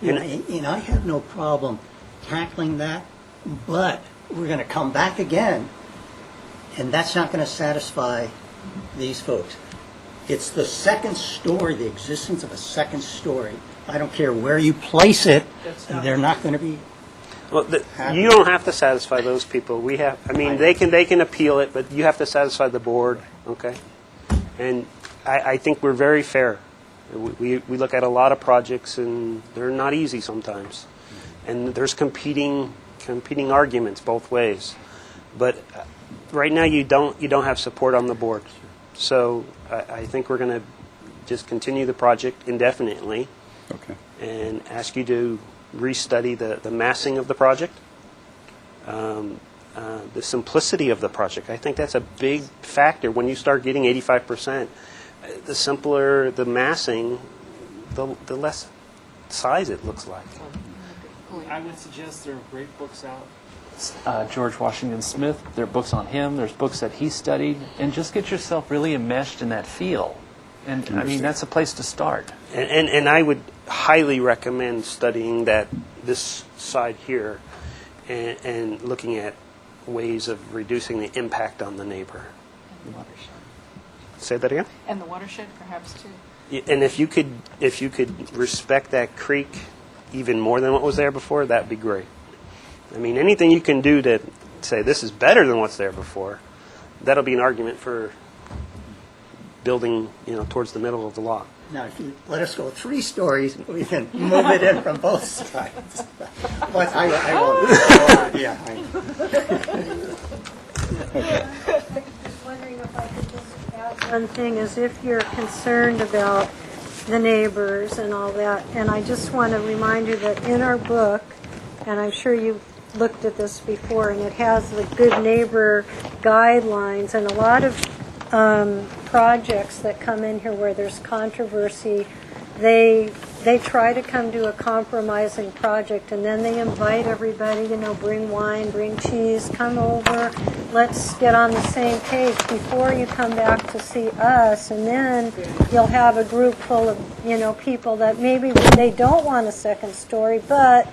And I have no problem tackling that, but we're going to come back again, and that's not going to satisfy these folks. It's the second story, the existence of a second story. I don't care where you place it, they're not going to be. Well, you don't have to satisfy those people. We have. I mean, they can appeal it, but you have to satisfy the board. Okay, and I think we're very fair. We look at a lot of projects, and they're not easy sometimes, and there's competing arguments both ways. But right now, you don't have support on the board, so I think we're going to just continue the project indefinitely. Okay. And ask you to restudy the massing of the project, the simplicity of the project. I think that's a big factor. When you start getting 85%, the simpler the massing, the less size it looks like. I would suggest there are great books out. George Washington Smith, there are books on him, there's books that he studied, and just get yourself really enmeshed in that feel. And I mean, that's a place to start. And I would highly recommend studying this side here and looking at ways of reducing the impact on the neighbor. And the watershed. Say that again? And the watershed, perhaps, too. And if you could respect that creek even more than what was there before, that'd be great. I mean, anything you can do to say this is better than what's there before, that'll be an argument for building, towards the middle of the lot. Now, if you let us go 3 stories, we can move it in from both sides. But I won't. Yeah. Just wondering if I could just add one thing, is if you're concerned about the neighbors and all that, and I just want to remind you that in our book, and I'm sure you've looked at this before, and it has the good neighbor guidelines, and a lot of projects that come in here where there's controversy, they try to come to a compromising project, and then they invite everybody, bring wine, bring cheese, come over, let's get on the same page before you come back to see us, and then you'll have a group full of, people that maybe they don't want a second story, but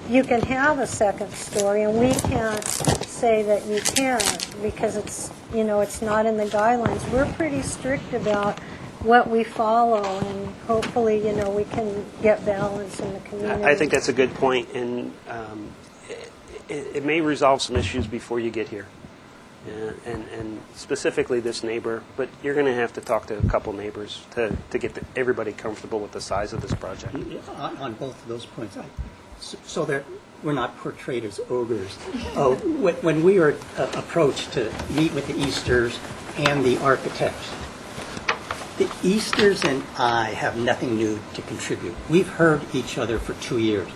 you can have a second story, and we can't say that you can't because it's not in the guidelines. We're pretty strict about what we follow, and hopefully, we can get balance in the community. I think that's a good point, and it may resolve some issues before you get here, and specifically this neighbor. But you're going to have to talk to a couple neighbors to get everybody comfortable with the size of this project. On both of those points, so that we're not portrayed as ogres. When we were approached to meet with the Easters and the architects, the Easters and I have nothing new to contribute. We've heard each other for 2 years.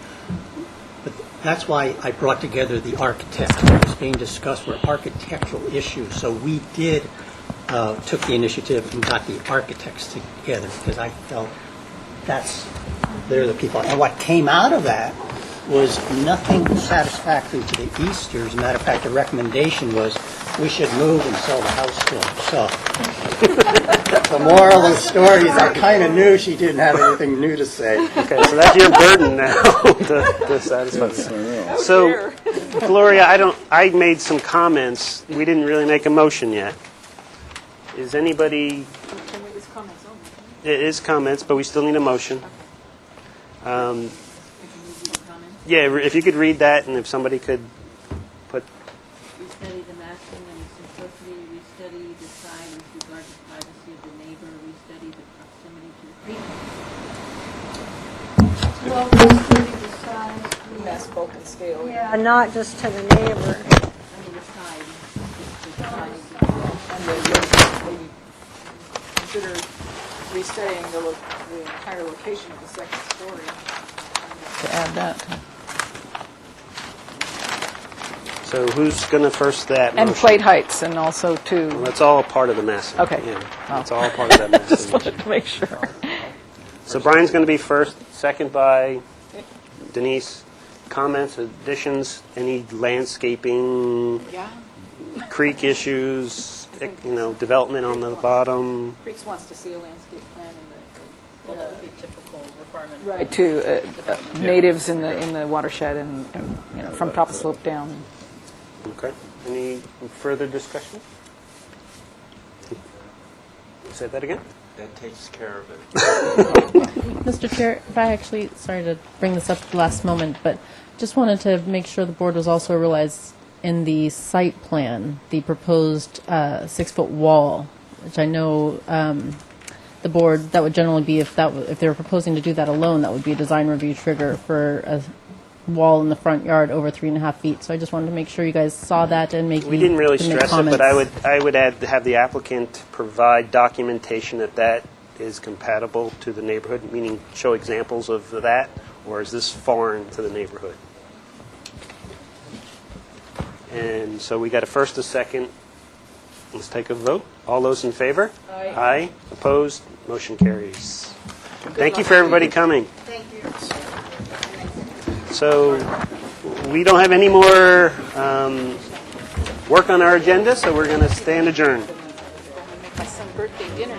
But that's why I brought together the architects. What was being discussed were architectural issues. So we took the initiative and got the architects together because I felt they're the people. And what came out of that was nothing satisfactory to the easters. As a matter of fact, the recommendation was we should move and sell the house to them. So the moral of the story is I kind of knew she didn't have anything new to say. Okay, so that's your burden now to satisfy. So, Gloria, I made some comments. We didn't really make a motion yet. Is anybody? It's comments only. It is comments, but we still need a motion. Yeah, if you could read that, and if somebody could put. We study the massing and the simplicity. We study the side with regard to privacy of the neighbor. We study the proximity to the creek. Well, we study the size. Mass bulk and scale. Yeah, not just to the neighbor. I mean, the side. The side. And then maybe consider restudying the entire location of the second story. To add that. So who's going to first that And motion? plate heights, and also to. Well, that's all part of the massing. Okay. Yeah, that's all part of that massing. Just wanted to make sure. So Brian's going to be first, second by Denise. Comments, additions, any landscaping, Yeah. creek issues, development on the bottom. Creeks wants to see a landscape plan and the typical requirement. Right, to natives in the watershed and from top of slope down. Okay. Any further discussion? Say that again? That takes care of it. Mr. Chair, if I actually, sorry to bring this up at the last moment, but just wanted to make sure the board was also realized in the site plan, the proposed 6-foot wall, which I know the board, that would generally be, if they were proposing to do that alone, that would be a design review trigger for a wall in the front yard over 3.5 feet. So I just wanted to make sure you guys saw that and make We didn't really to make stress it, comments. but I would have the applicant provide documentation that is compatible to the neighborhood, meaning show examples of that, or is this foreign to the neighborhood? And so we got a first, a second. Let's take a vote. All those in favor? Aye. Aye. Opposed? Motion carries. Thank you for everybody coming. Thank you. So we don't have any more work on our agenda, so we're going to stand adjourned. Make my son birthday dinner.